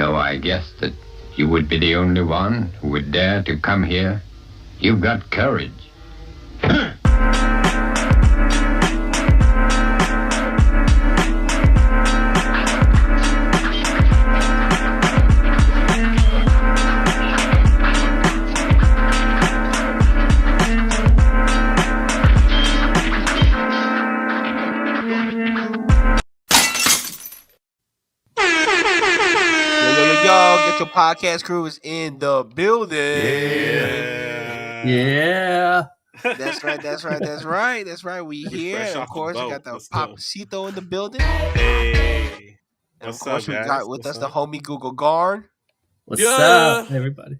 Though I guessed that you would be the only one who would dare to come here. You've got courage. Getcho Podcast Crew is in the building. Yeah. That's right. We here. And of course, we got the Papacito in the building. Hey. And of course, we got with us the homie Google Guard. What's up, everybody?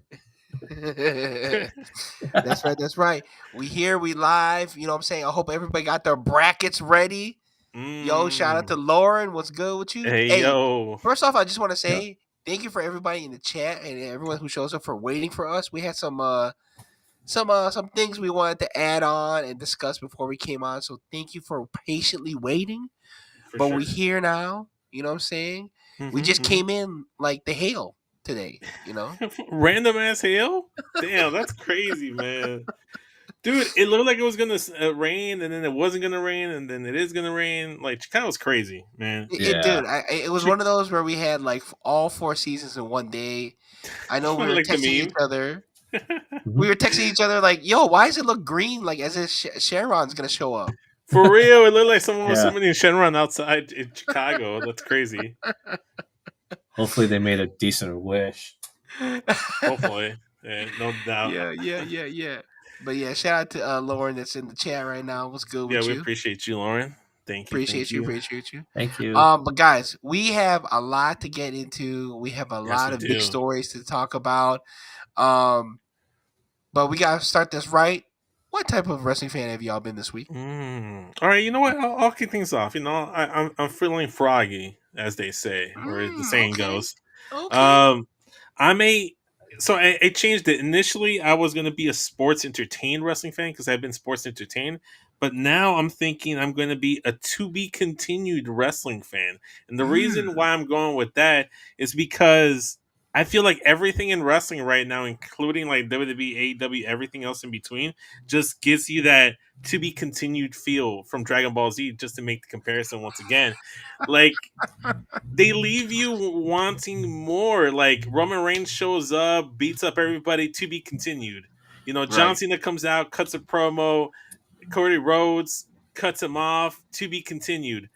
That's right. We here, we live. You know what I'm saying? I hope everybody got their brackets ready. Yo, shout out to Lauren. What's good with you? Hey, yo. First off, I just want to say thank you for everybody in the chat and everyone who shows up for waiting for us. We had some things we wanted to add on and discuss before we came on. So thank you for patiently waiting. We're here now. You know what I'm saying? We just came in like the hail today, you know? Random ass hail? Damn, that's crazy, man. Dude, it looked like it was going to rain, and then it wasn't going to rain, and then it is going to rain. Like, Chicago was crazy, man. It was one of those where we had, like, all 4 seasons in one day. I know we were like texting each other. We were texting each other like, yo, why does it look green? Like, as if Sharon's going to show up. For real, it looked like someone was summoning Shenron outside in Chicago. That's crazy. Hopefully they made a decent wish. Hopefully. Yeah, no doubt. Yeah. But yeah, shout out to Lauren that's in the chat right now. What's good with you? Yeah, we appreciate you, Lauren. Thank you. Appreciate you. Thank you. But guys, we have a lot to get into. We have a lot of big stories to talk about. But we gotta start this right. What type of wrestling fan have y'all been this week? All right, you know what? I'll kick things off. You know, I'm feeling froggy, as they say, or the saying goes. Okay. I changed it. Initially, I was going to be a sports entertained wrestling fan because I've been sports entertained. But now I'm thinking I'm going to be a to be continued wrestling fan. And the reason why I'm going with that is because I feel like everything in wrestling right now, including like WWE, AEW, everything else in between, just gives you that to be continued feel from Dragon Ball Z, just to make the comparison once again. Like, they leave you wanting more. Like, Roman Reigns shows up, beats up everybody, to be continued. You know, John Cena comes out, cuts a promo, Cody Rhodes cuts him off, to be continued.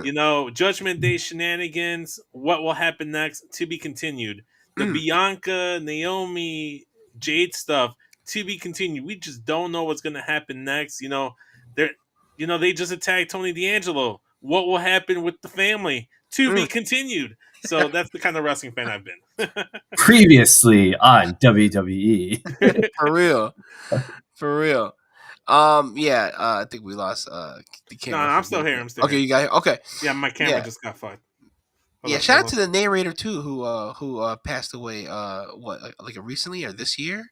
You know, Judgment Day shenanigans, what will happen next, to be continued. The Bianca, Naomi, Jade stuff, to be continued. We just don't know what's going to happen next. You know, they just attacked Tony D'Angelo. What will happen with the family? To be continued. So that's the kind of wrestling fan I've been. Previously on WWE. For real. I think we lost the camera. No, I'm still here. Okay, you got it. Okay. Yeah, my camera just got fucked. Shout out to the narrator too, who passed away. Recently or this year?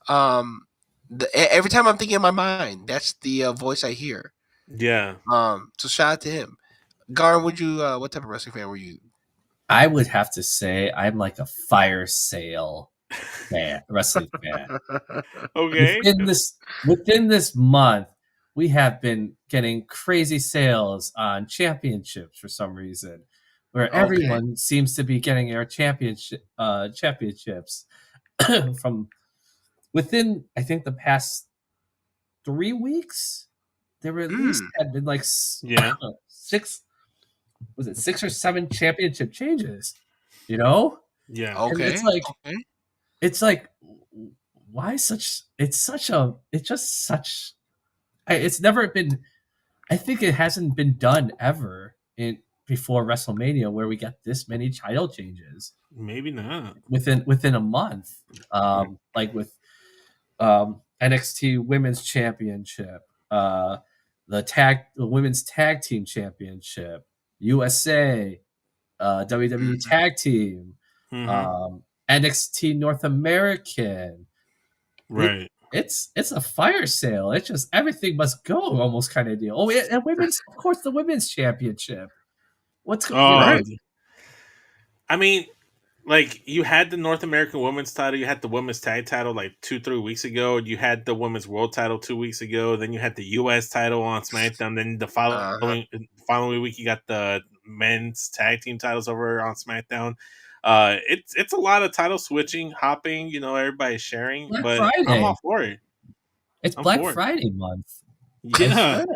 Every time I'm thinking in my mind, that's the voice I hear. Yeah. So shout out to him. Garn, what type of wrestling fan were you? I would have to say I'm like a fire sale fan, wrestling fan. Okay. Within this month, we have been getting crazy sales on championships for some reason, where everyone seems to be getting their championships from within, I think, the past 3 weeks. There were at least had been like 6 or 7 championship changes, you know? Yeah. Okay. And it's like why it's never been, I think it hasn't been done ever before WrestleMania where we got this many title changes. Maybe not. Within a month. Like with NXT Women's Championship, the Women's Tag Team Championship, USA, WWE Tag Team, NXT North American. Right. It's a fire sale. It's just everything must go almost kind of deal. Oh, and of course, the Women's Championship. What's going on? I mean, like you had the North American Women's title, you had the Women's Tag title like 2-3 weeks ago, you had the Women's World title 2 weeks ago, then you had the US title on SmackDown, then the following week you got the Men's Tag Team titles over on SmackDown. It's a lot of title switching, hopping, everybody's sharing, Black but Friday. I'm all for it. It's Black Friday month. Yeah,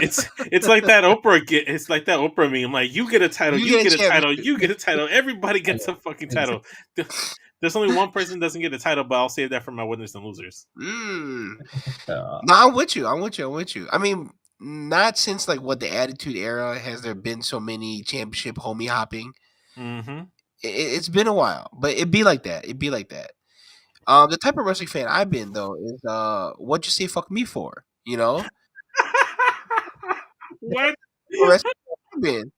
it's like that Oprah. It's like that Oprah meme. Like you get a title, you get a title, you get a title. Everybody gets a fucking title. There's only one person that doesn't get a title, but I'll save that for my winners and losers. No, I'm with you. I mean, not since like what the Attitude Era has there been so many championship homie hopping. Mm-hmm. It's been a while, but it'd be like that. The type of wrestling fan I've been though is what you say fuck me for, What? Been.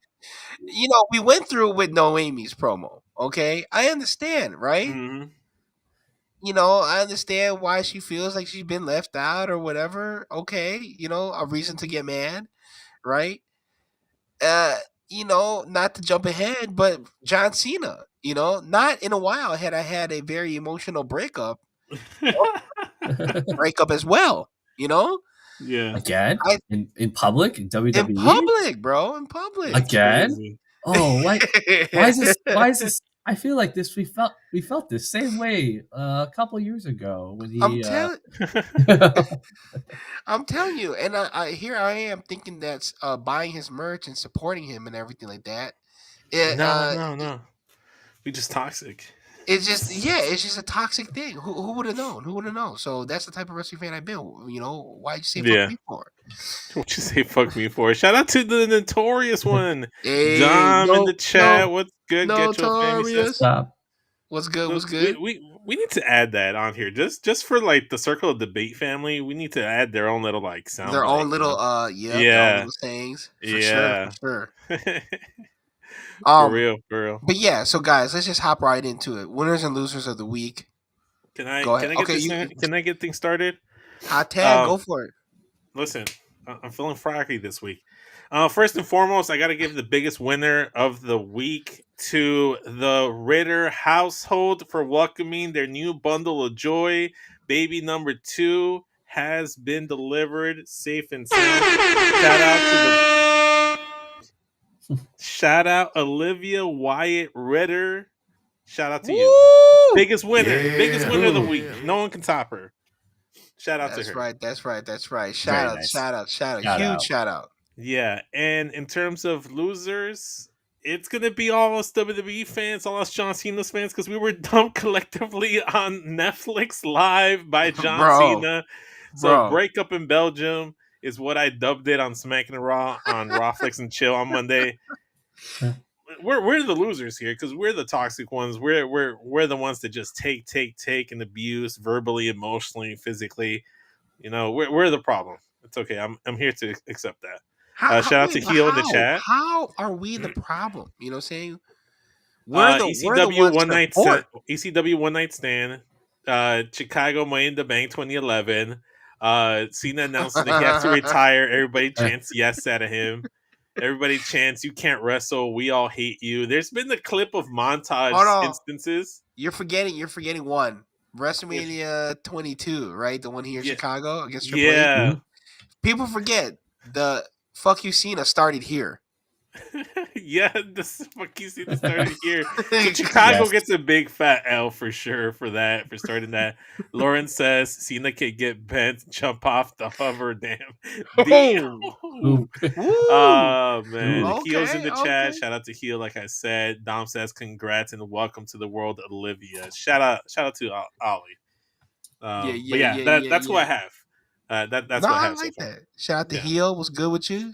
We went through with Noemi's promo. Okay, I understand, right? Mm-hmm. I understand why she feels like she's been left out or whatever. Okay, a reason to get mad, right? Not to jump ahead, but John Cena, not in a while had I had a very emotional breakup as well, Yeah. Again? In public? In WWE? In public, bro. In public. Again? Oh, why is this I feel like this we felt the same way a couple years ago when he I'm telling you, and I here I am thinking that's buying his merch and supporting him and everything like that. No. We just toxic. It's just a toxic thing. Who would have known? So that's the type of wrestling fan I've been. Why'd you say fuck me for? What'd you say fuck me for? Shout out to the notorious one. Hey, Dom in the chat. What's good? Notorious. What's good? We need to add that on here. Just for like the Circle of Debate family, we need to add their own little like sound. Their own little their own little sayings. For sure. For real. But yeah, so guys, let's just hop right into it. Winners and losers of the week. Can I get things started? Hot tag, go for it. Listen, I'm feeling froggy this week. First and foremost, I got to give the biggest winner of the week to the Ritter household for welcoming their new bundle of joy. Baby number 2 has been delivered safe and sound. Shout out Olivia Wyatt Ritter. Shout out to you. Biggest winner of the week. No one can top her. Shout out to her. That's right. Shout out. Huge shout out. Yeah, and in terms of losers, it's gonna be all us WWE fans, all us John Cena's fans, because we were dumped collectively on Netflix Live by John Cena. So breakup in Belgium is what I dubbed it on Smack and Raw on Rawflix and Chill on Monday. We're the losers here because we're the toxic ones. We're the ones that just take and abuse verbally, emotionally, physically. We're the problem. It's okay. I'm here to accept that. Shout out to Heel in the chat. How are we the problem? You know what I'm saying? ECW One Night Stand. Chicago Money in the Bank 2011. Cena announcing that he has to retire. Everybody chants yes out of him. Everybody chants, "You can't wrestle. We all hate you." There's been the clip of montage instances. You're forgetting one. WrestleMania 22, right? The one here in Chicago against Triple H. People forget the "fuck you Cena" started here. The "fuck you Cena" started here. So Chicago gets a big fat L for sure for starting that. Lauren says Cena can get bent and jump off the hover. Damn. Oh man. Heel's in the chat. Shout out to Heel, like I said. Dom says congrats and welcome to the world, Olivia. Shout out to Ollie. That's who I have. That's what I have. I like that. Shout out to Heel. What's good with you?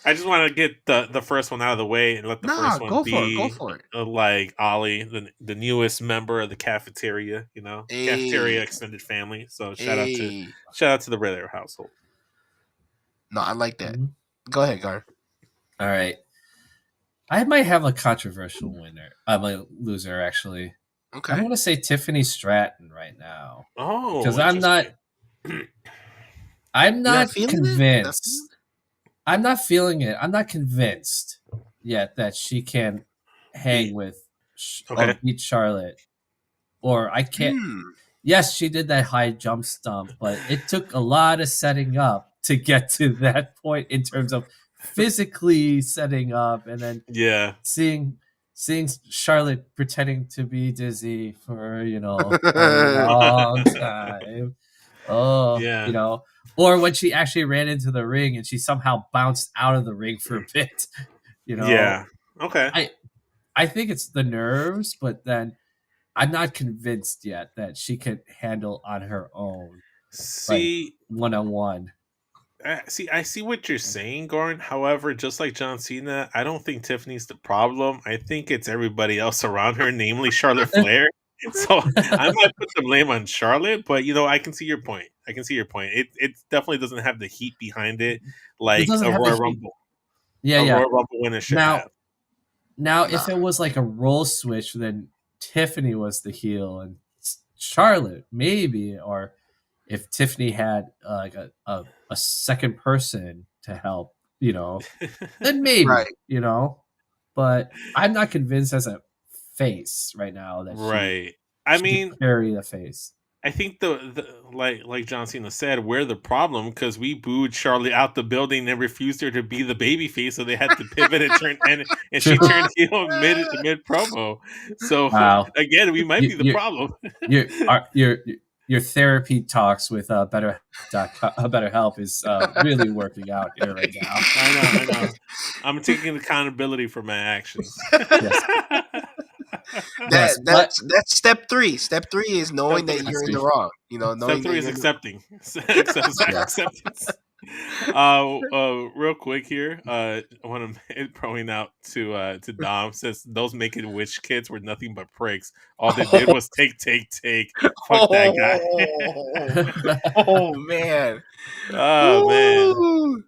I just want to get the first one out of the way and let the first one be go for it. Like Ollie, the newest member of the cafeteria, cafeteria extended family. So shout out to the Ritter household. No, I like that. Mm-hmm. Go ahead, Gar. All right. I might have a controversial winner. I'm a loser, actually. Okay. I'm going to say Tiffany Stratton right now. Oh, because I'm not convinced. I'm not feeling it. I'm not convinced yet that she can hang with beat Charlotte, or I can't. Yes, she did that high jump stump, but it took a lot of setting up to get to that point in terms of physically setting up, and then seeing Charlotte pretending to be dizzy for a long time. Or when she actually ran into the ring and she somehow bounced out of the ring for a bit. Yeah. Okay. I think it's the nerves, but then I'm not convinced yet that she can handle on her own. See, one-on-one. I see what you're saying, Gordon. However, just like John Cena, I don't think Tiffany's the problem. I think it's everybody else around her, namely Charlotte Flair. So I might put the blame on Charlotte, but I can see your point. It definitely doesn't have the heat behind it like a Royal Rumble. Royal Rumble winner should have. Now, if it was like a role switch, then Tiffany was the heel and Charlotte maybe, or if Tiffany had like a second person to help, then maybe, but I'm not convinced as a face right now that she carry the face. I think the like John Cena said, we're the problem because we booed Charlotte out the building and refused her to be the baby face, so they had to pivot and turn and she turned heel mid promo. So again, we might be the problem. Your therapy talks with BetterHelp is really working out here right now. I know. I'm taking accountability for my actions. That's step 3. Step 3 is knowing that you're in the wrong. Step 3 is accepting. Acceptance. Real quick here, I want to point out to Dom, says those Make-A-Wish kids were nothing but pricks. All they did was take. Fuck that guy. Oh man. Oh man.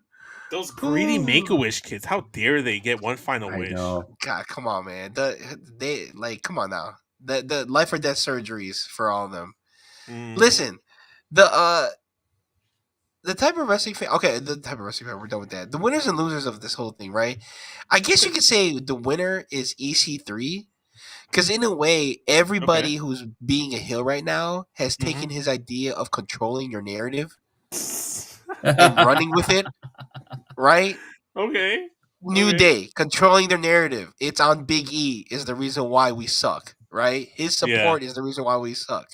Those greedy Make-A-Wish kids, how dare they get one final wish? God, come on, man. Come on now. The life or death surgeries for all of them. Listen, the type of wrestling fan. Okay, the type of wrestling fan. We're done with that. The winners and losers of this whole thing, right? I guess you could say the winner is EC3, because in a way, everybody who's being a heel right now has taken his idea of controlling your narrative and running with it. Right? Okay. New Day, controlling their narrative. It's on Big E is the reason why we suck. Right? His support is the reason why we suck.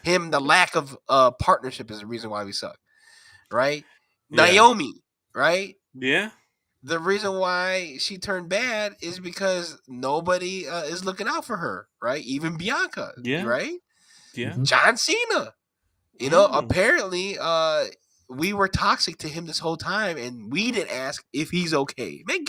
The lack of partnership is the reason why we suck. Right? Yeah. Naomi, right? Yeah. The reason why she turned bad is because nobody is looking out for her. Right? Even Bianca. Yeah. Right? Yeah. John Cena. Apparently, we were toxic to him this whole time, and we didn't ask if he's okay. Man,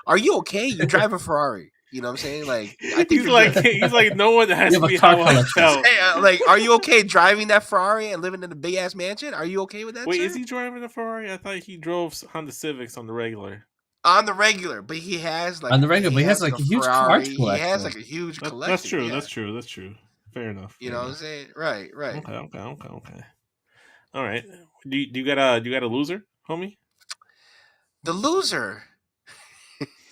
are you okay? You drive a Ferrari. You know what I'm saying? Like, I think he's like, no one has me how I felt. Hey, are you okay driving that Ferrari and living in a big ass mansion? Are you okay with that? Wait, sir? Is he driving a Ferrari? I thought he drove Honda Civics on the regular. On the regular, but he has like on the regular, but he has like a huge car collection. He has like a huge collection. That's true. Yeah. That's true. Fair enough. You know what I'm saying? Right. Okay. All right. Do you got a loser, homie? The loser.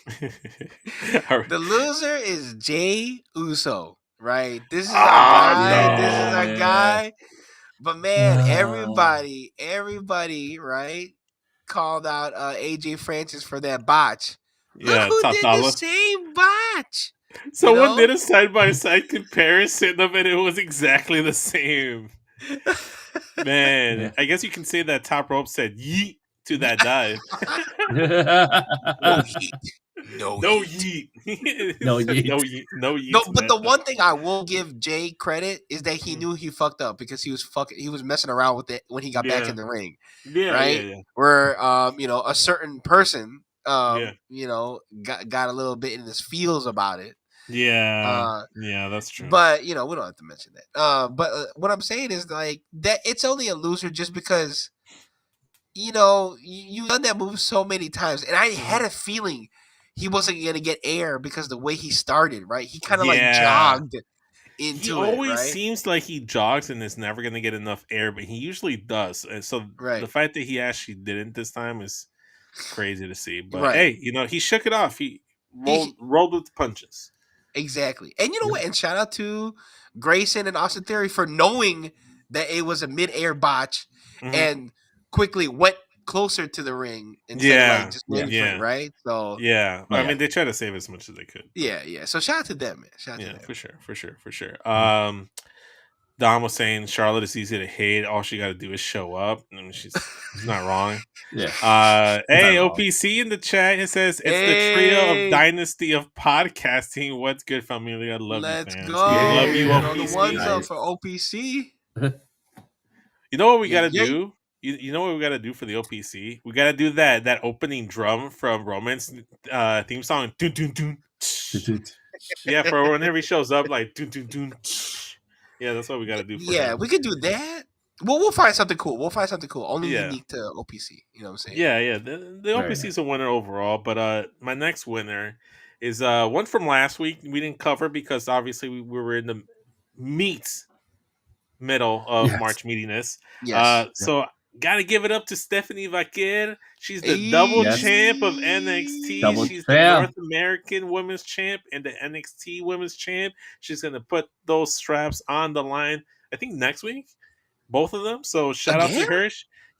The loser is Jay Uso, right? This is our guy. This is our guy. But man, everybody, right, called out AJ Francis for that botch. Yeah, look who did the same botch. Someone did a side-by-side comparison of it. It was exactly the same. Man, I guess you can say that Top Rope said yeet to that dive. No yeet. No yeet. No yeet. No, but the one thing I will give Jay credit is that he knew he fucked up because he was messing around with it when he got back in the ring. Yeah, right? Yeah. Where a certain person got a little bit in his feels about it. Yeah. That's true. But we don't have to mention that. But what I'm saying is like that it's only a loser just because you've done that move so many times, and I had a feeling he wasn't gonna get air because the way he started, right? He kind of like jogged into it. He always seems like he jogs and is never gonna get enough air, but he usually does. And so the fact that he actually didn't this time is crazy to see. But hey, he shook it off. He rolled with the punches. Exactly. And you know what? And shout out to Grayson and Austin Theory for knowing that it was a mid-air botch and quickly went closer to the ring instead of like just waiting for it, right? So I mean, they try to save as much as they could. Yeah. So shout out to them, man. Shout out to them. For sure. Dom was saying Charlotte is easy to hate. All she got to do is show up. I mean, she's not wrong. Hey, OPC in the chat. It says it's the trio of dynasty of podcasting. What's good, family? I love you, fans. Go. Love you, OPC. The ones up for OPC. You know what we got to do? You know what we got to do for the OPC? We got to do that opening drum from Roman's theme song. Dun, dun, dun. Yeah, for whenever he shows up, like dun, dun, dun. Yeah, that's what we got to do. For him. We could do that. Well, we'll find something cool. Only unique to OPC. You know what I'm saying? Yeah. The OPC is a winner overall, but my next winner is one from last week. We didn't cover because obviously we were in the middle of March meatiness. So gotta give it up to Stephanie Vaquer. She's the double champ of NXT. She's the North American Women's Champ and the NXT Women's Champ. She's gonna put those straps on the line, I think next week. Both of them. So shout out to her.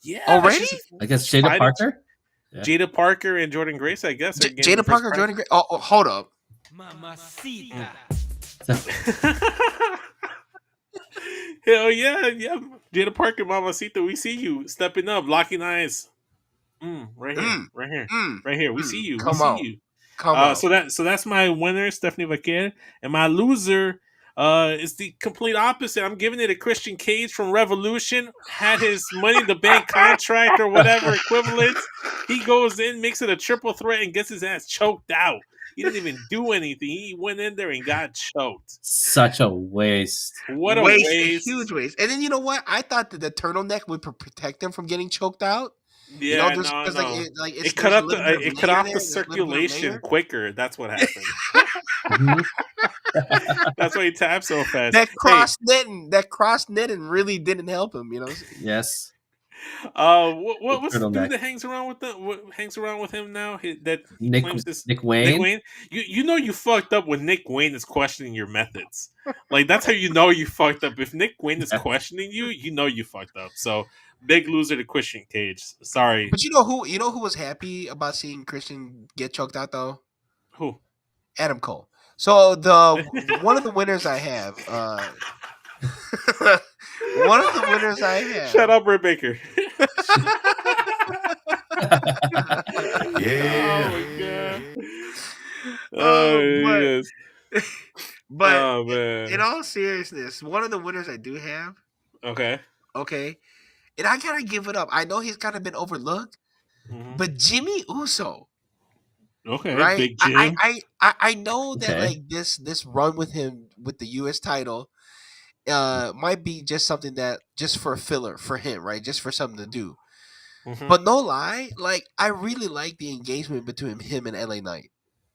Yeah. Already? I guess Jada Parker? Jada Parker and Jordan Grace, I guess. Jada Parker, Jordan Grace. Oh, hold up. Mamacita. Hell yeah. Jada Parker, Mamacita, we see you stepping up, locking eyes. Right here. We see you. Come on. So that's my winner, Stephanie Vaquer, and my loser is the complete opposite. I'm giving it to Christian Cage from Revolution. Had his Money in the Bank contract or whatever equivalent. He goes in, makes it a triple threat, and gets his ass choked out. He didn't even do anything. He went in there and got choked. Such a waste. What a waste. A huge waste. And then you know what? I thought that the turtleneck would protect him from getting choked out. Yeah, no. It cut off the circulation quicker. That's what happened. That's why he tapped so fast. That cross netting really didn't help him. You know. Yes. What's the dude that hangs around with them? What hangs around with him now? Nick Wayne. Nick Wayne. You know you fucked up when Nick Wayne is questioning your methods. Like that's how you know you fucked up. If Nick Wayne is questioning you, you know you fucked up. So big loser to Christian Cage. Sorry. But you know who was happy about seeing Christian get choked out though? Who? Adam Cole. So one of the winners I have. One of the winners I have. Shut up, Britt Baker. Yeah. Oh my god. Yes. But man. In all seriousness, one of the winners I do have. Okay. And I gotta give it up. I know he's kind of been overlooked, but Jimmy Uso. Okay, right? Big Jim. I know that like this run with him with the US title might be just something that just for a filler for him, right? Just for something to do. But no lie, like I really like the engagement between him and LA Knight.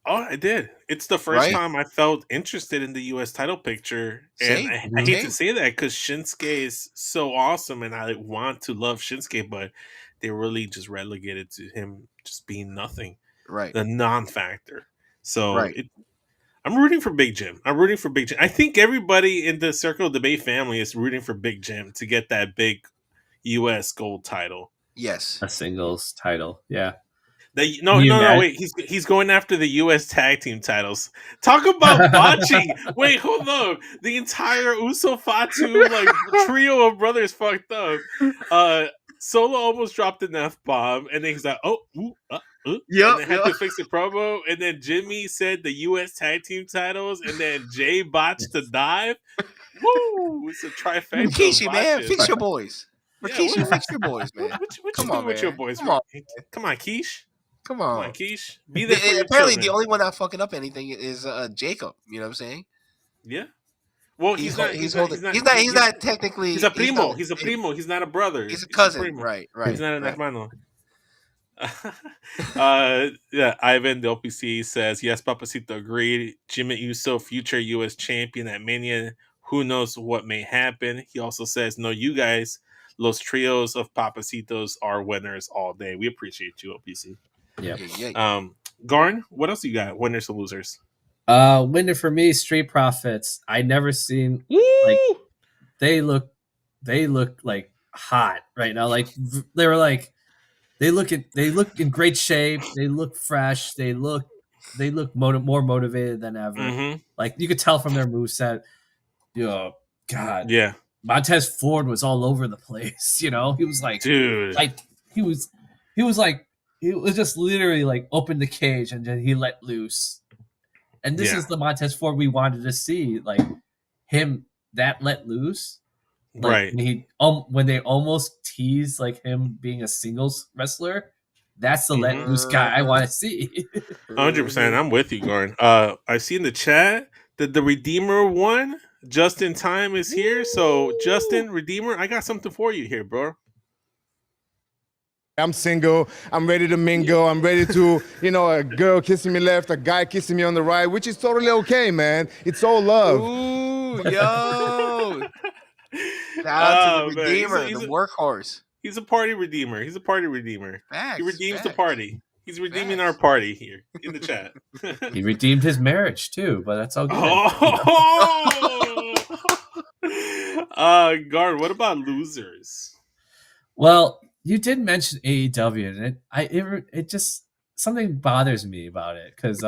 Oh, I did. It's the first time I felt interested in the U.S. title picture. And I hate to say that because Shinsuke is so awesome and I want to love Shinsuke, but they really just relegated to him just being nothing. Right. The non-factor. So I'm rooting for Big Jim. I think everybody in the Circle of Debate family is rooting for Big Jim to get that big U.S. gold title. Yes. A singles title. Yeah. No, wait. He's going after the U.S. tag team titles. Talk about botching. Wait, hold on. The entire Uso Fatu trio of brothers fucked up. Solo almost dropped an F-bomb, and then he's like, and then had to fix the promo, and then Jimmy said the U.S. tag team titles, and then Jay botched the dive. Woo! It's a trifecta. Rikishi, man, fix your boys. Rikishi, fix your boys, man. What you doing with your boys? Come on, Keish. Come on, Keish. Be there for your apparently, children. the only one not fucking up anything is Jacob. You know what I'm saying? Yeah. Well, he's not technically. He's a primo. He's a primo. He's not a brother. He's a cousin. Right. He's not an hermano. Ivan the OPC says yes. Papacito agreed. Jimmy Uso, future U.S. champion at Mania. Who knows what may happen? He also says, "No, you guys, Los Trios of Papacitos are winners all day." We appreciate you, OPC. Yeah. Garn, what else you got? Winners and losers. Winner for me, Street Profits. I never seen like they look like hot right now. Like they were like they look in great shape. They look fresh. They look more motivated than ever. Mm-hmm. Like you could tell from their moveset. God. Yeah. Montez Ford was all over the place. He was like, dude, he was just literally like opened the cage and then he let loose. And this is the Montez Ford we wanted to see, like him that let loose. Like right. when they almost tease like him being a singles wrestler, that's the let loose guy I want to see. 100%. I'm with you, Gordon. I see in the chat that the Redeemer won. Justin Time is here. So, Justin, Redeemer, I got something for you here, bro. I'm single. I'm ready to mingle. I'm ready to, a girl kissing me left, a guy kissing me on the right, which is totally okay, man. It's all love. Ooh, yo. Shout out to the Redeemer, the workhorse. He's a party redeemer. Facts, he redeems the party. He's redeeming our party here in the chat. He redeemed his marriage too, but that's all good. Guard, what about losers? Well, you did mention AEW, and it just something bothers me about it because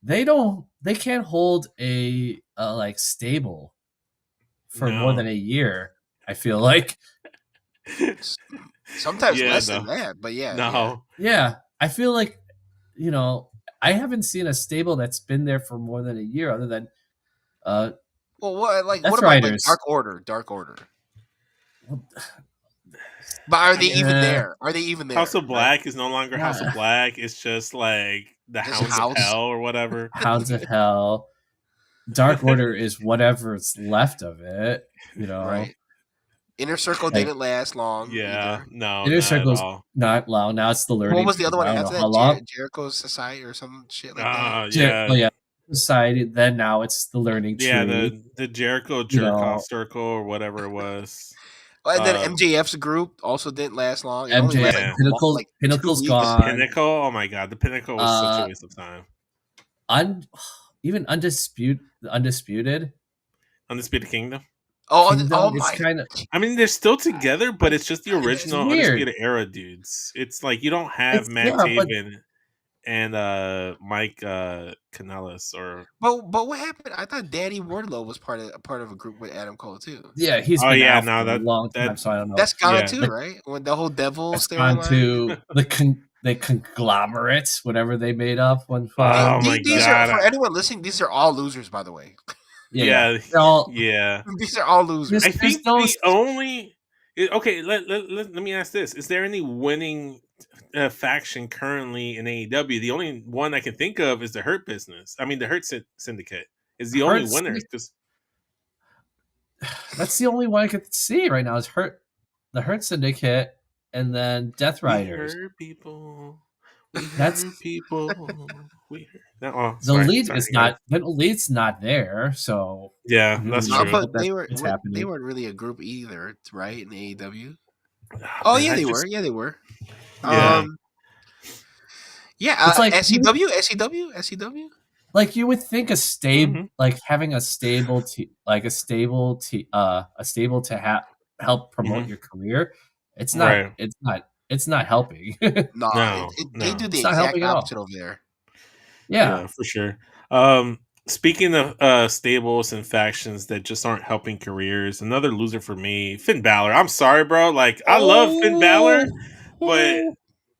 they can't hold a like stable for more than a year. I feel like sometimes less than that, but yeah. I feel like I haven't seen a stable that's been there for more than a year, other than what about like Dark Order? But are they even there? House of Black is no longer House of Black. It's just like the Hounds of Hell or whatever. Hounds of Hell. Dark Order is whatever's left of it, Right. Inner Circle didn't last long. Yeah, either. No. Inner Circle's not long. Now it's the Learning. What was the other one after that? Jericho's Society or some shit like that. Yeah. Society. Then now it's the Learning Tree. Yeah, the Jericho Jerk-Off Circle or whatever it was. And then MJF's group also didn't last long. MJF, Pinnacle's gone. Pinnacle, oh my god, the Pinnacle was such a waste of time. Even Undisputed Kingdom. It's kind of. I mean, they're still together, but it's just the original Undisputed Era dudes. It's like you don't have Matt Taven and Mike Kanellis or. But what happened? I thought Danny Wardlow was part of a group with Adam Cole too. Yeah, he's been out for a long time, so I don't know. That's gone too, right? When the whole Devil storyline to the conglomerates, whatever they made up one time. Oh my god! For anyone listening, these are all losers, by the way. Yeah. These are all losers. I think the only. Okay, let me ask this: is there any winning faction currently in AEW? The only one I can think of is the Hurt Business. I mean, the Hurt Syndicate is the only winner. That's the only one I could see right now. Is the Hurt Syndicate, and then Death Riders. We hurt people. The lead's not there, so yeah, that's true. But they weren't really a group either, right? In AEW. Oh yeah, they were. Yeah, they were. Yeah. It's like SCW. Like you would think a stable, like having a stable to help promote your career. It's not. Right. It's not helping. No. They do the exact opposite over there. Yeah, for sure. Speaking of stables and factions that just aren't helping careers, another loser for me, Finn Balor. I'm sorry, bro. Like I love Finn Balor, but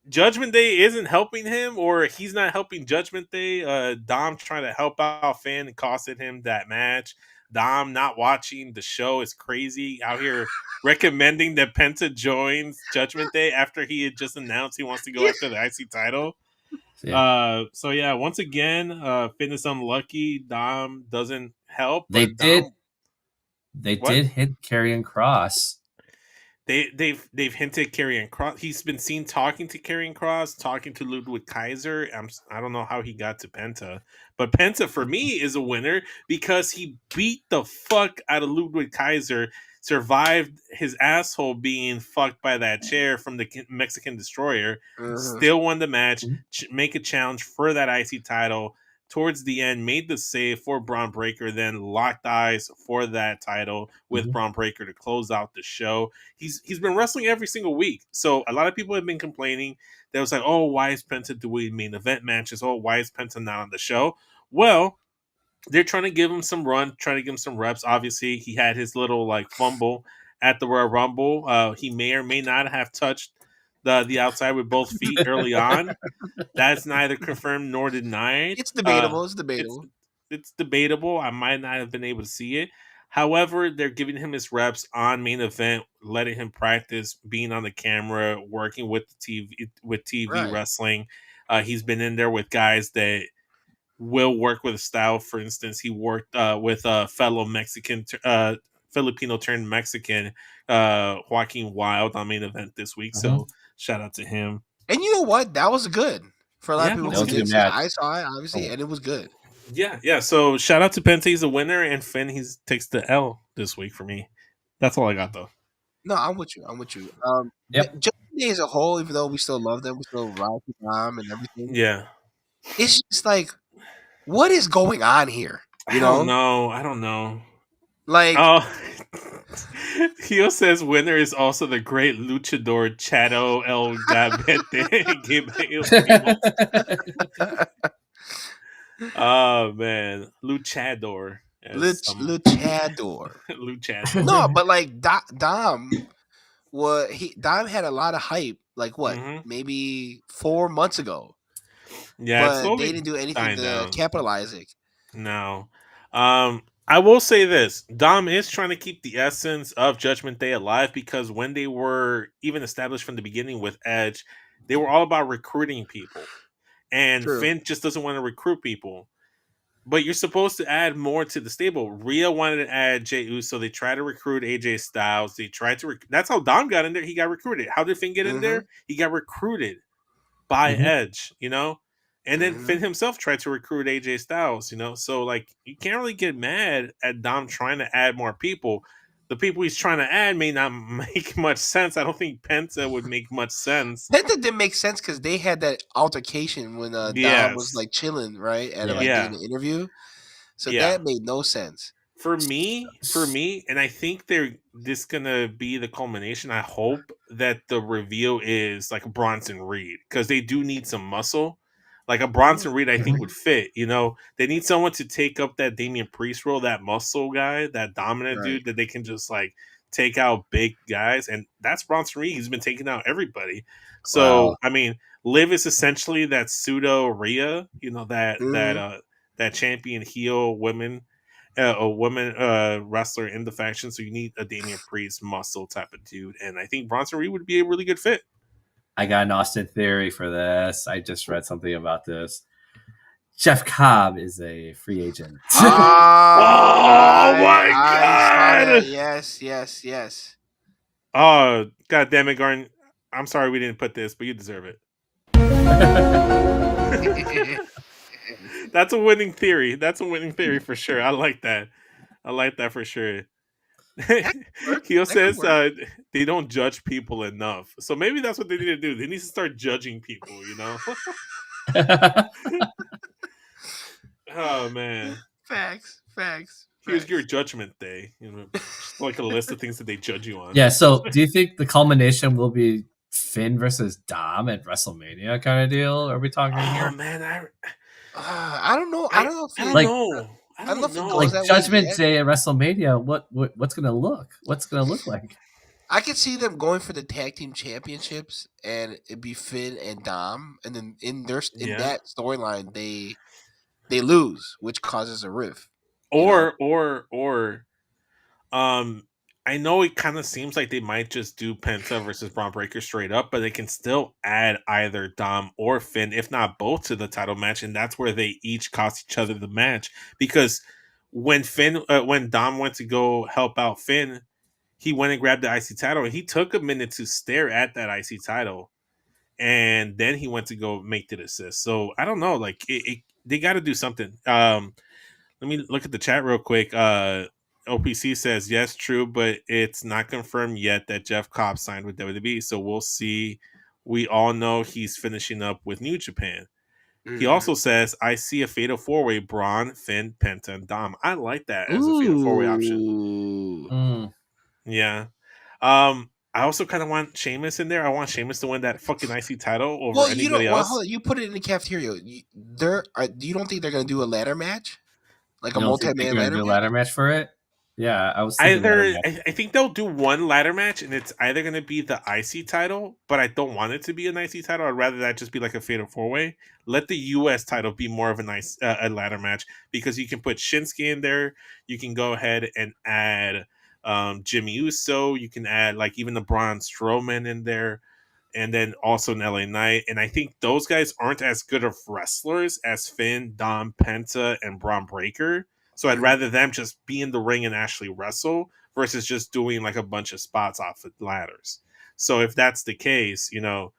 Judgment Day isn't helping him, or he's not helping Judgment Day. Dom trying to help out Finn and costed him that match. Dom not watching the show is crazy. Out here recommending that Penta joins Judgment Day after he had just announced he wants to go after the IC title. Yeah. Once again, Finn is unlucky. Dom doesn't help. They did hint Karrion Kross. They've hinted Karrion Kross. He's been seen talking to Karrion Kross, talking to Ludwig Kaiser. I don't know how he got to Penta, but Penta for me is a winner because he beat the fuck out of Ludwig Kaiser, survived his asshole being fucked by that chair from the Mexican Destroyer, still won the match, make a challenge for that IC title, towards the end made the save for Braun Breaker, then locked eyes for that title with Braun Breaker to close out the show. He's been wrestling every single week, so a lot of people have been complaining that was like, oh, why is Penta doing main event matches? Oh, why is Penta not on the show? Well, they're trying to give him some run, trying to give him some reps. Obviously, he had his little like fumble at the Royal Rumble. He may or may not have touched the outside with both feet early on. That's neither confirmed nor denied. It's debatable. It's debatable. It's debatable. I might not have been able to see it. However, they're giving him his reps on main event, letting him practice being on the camera, working with the TV wrestling. He's been in there with guys that will work with a style. For instance, he worked with a fellow Filipino turned Mexican, Joaquin Wild on main event this week. So shout out to him. And you know what? That was good for a lot of people who did. I saw it obviously, and it was good. Yeah. So shout out to Penta, he's a winner, and Finn takes the L this week for me. That's all I got though. No, I'm with you. Just as a whole, even though we still love them, we still ride with them and everything. Yeah. It's just like, what is going on here? I don't know. Like, Hio says winner is also the great luchador Chado El Gabete. Oh man, luchador. Luchador. Luchador. No, but like Dom had a lot of hype. Like what? Maybe 4 months ago. Yeah, but they didn't do anything to capitalize it. No. I will say this. Dom is trying to keep the essence of Judgment Day alive, because when they were even established from the beginning with Edge, they were all about recruiting people. And Finn just doesn't want to recruit people. But you're supposed to add more to the stable. Rhea wanted to add Jey Uso. They tried to recruit AJ Styles. They tried to that's how Dom got in there. He got recruited. How did Finn get in there? He got recruited by Edge, And then Finn himself tried to recruit AJ Styles, So, like, you can't really get mad at Dom trying to add more people. The people he's trying to add may not make much sense. I don't think Penta would make much sense. Penta didn't make sense because they had that altercation when Dom was, like, chilling, right? And, doing an interview. So that made no sense. For me, and I think this gonna be the culmination. I hope that the reveal is like a Bronson Reed, because they do need some muscle. Like a Bronson Reed, I think would fit. They need someone to take up that Damian Priest role, that muscle guy, that dominant dude that they can just like take out big guys, and that's Bronson Reed. He's been taking out everybody. So I mean, Liv is essentially that pseudo Rhea. That champion heel a woman wrestler in the faction. So you need a Damian Priest muscle type of dude, and I think Bronson Reed would be a really good fit. I got an Austin theory for this. I just read something about this. Jeff Cobb is a free agent. Oh my god! Yes. Oh, god damn it, Garn. I'm sorry we didn't put this, but you deserve it. That's a winning theory. For sure. I like that for sure. Hio says they don't judge people enough. So maybe that's what they need to do. They need to start judging people, Oh, man. Facts. Here's your judgment day. Just like a list of things that they judge you on. Yeah, so do you think the culmination will be Finn versus Dom at WrestleMania kind of deal? Are we talking here? Oh, man, I don't know. I don't know. I don't know. Like Judgment Day at WrestleMania, what's gonna look? What's gonna look like? I could see them going for the tag team championships, and it'd be Finn and Dom, and then in that storyline, they lose, which causes a rift. Or I know it kind of seems like they might just do Penta versus Braun Breaker straight up, but they can still add either Dom or Finn, if not both, to the title match, and that's where they each cost each other the match. Because when Dom went to go help out Finn, he went and grabbed the IC title, and he took a minute to stare at that IC title, and then he went to go make the assist. So I don't know, like they got to do something. Let me look at the chat real quick. OPC says, yes, true, but it's not confirmed yet that Jeff Cobb signed with WWE, so we'll see. We all know he's finishing up with New Japan. He also says, I see a fatal 4-way: Braun, Finn, Penta, and Dom. I like that as a fatal 4-way option. Yeah. I also kind of want Sheamus in there. I want Sheamus to win that fucking IC title over anybody else. Hold on. You put it in the cafeteria. You don't think they're going to do a ladder match? Like You a don't think multi-man they're gonna ladder do a match? ladder match for it? Yeah, I was thinking Either I think they'll do one ladder match, and it's either going to be the IC title, but I don't want it to be an IC title. I'd rather that just be like a fatal 4-way. Let the US title be more of a nice a ladder match, because you can put Shinsuke in there. You can go ahead and add Jimmy Uso. You can add like even the Braun Strowman in there, and then also an LA Knight. And I think those guys aren't as good of wrestlers as Finn, Dom, Penta, and Braun Breaker. So I'd rather them just be in the ring and actually wrestle versus just doing like a bunch of spots off the ladders. So if that's the case, the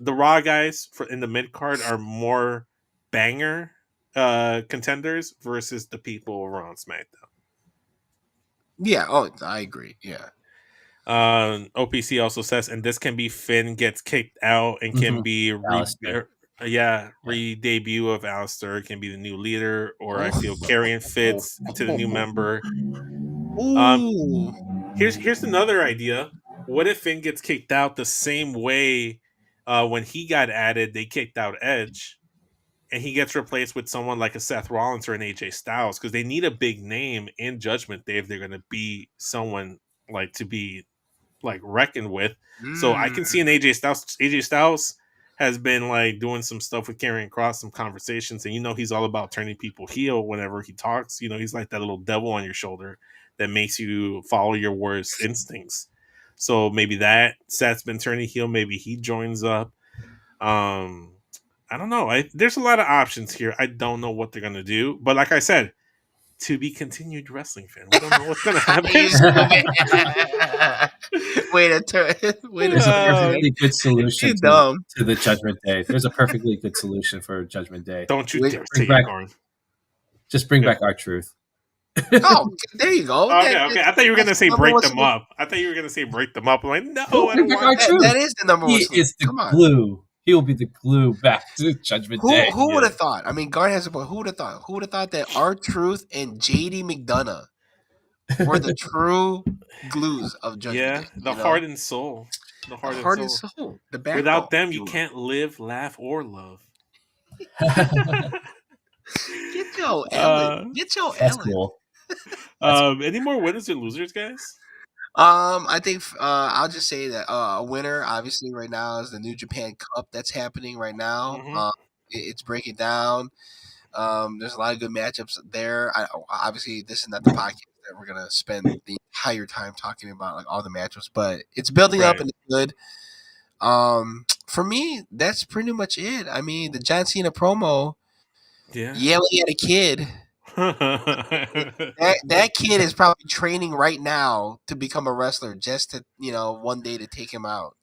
Raw guys in the mid card are more banger contenders versus the people over on SmackDown. Yeah. Oh, I agree. Yeah. OPC also says, and this can be Finn gets kicked out and can be re-debut of Alistair, can be the new leader, or I feel Karrion fits into the new member. Here's another idea. What if Finn gets kicked out the same way when he got added, they kicked out Edge, and he gets replaced with someone like a Seth Rollins or an AJ Styles, because they need a big name in Judgment Day if they're going to be someone like to be like reckoned with. So I can see an AJ Styles. AJ Styles has been like doing some stuff with Karrion Kross, some conversations, and he's all about turning people heel whenever he talks. He's like that little devil on your shoulder that makes you follow your worst instincts. So maybe that Seth's been turning heel. Maybe he joins up. I don't know. There's a lot of options here. I don't know what they're gonna do, but like I said, to be continued, wrestling fan. We don't know what's gonna happen. There's a perfectly good solution to the Judgment Day. There's a perfectly good solution for Judgment Day. Don't you dare say it, Garn. Just bring back R-Truth. Oh, there you go. Okay. I thought you were gonna say break them up. I thought you were gonna say break them up. I'm like, no, I don't want that. That is the number one. He is the glue. He will be the glue back to Judgment Day. Who would have thought? I mean, Garn has a point. Who would have thought? Who would have thought that R-Truth and JD McDonough were the true glues of Judgment Day? The heart and soul. The heart and soul. The backbone. Without them, you can't live, laugh, or love. Get your Ellen. That's cool. Any more winners or losers, guys? I think I'll just say that a winner, obviously, right now is the New Japan Cup that's happening right now. Mm-hmm. It's breaking down. There's a lot of good matchups there. Obviously, this is not the podcast that we're gonna spend the entire time talking about like all the matchups, but it's building up and it's good. For me, that's pretty much it. I mean, the John Cena promo, yelling at a kid. that kid is probably training right now to become a wrestler, just to one day to take him out.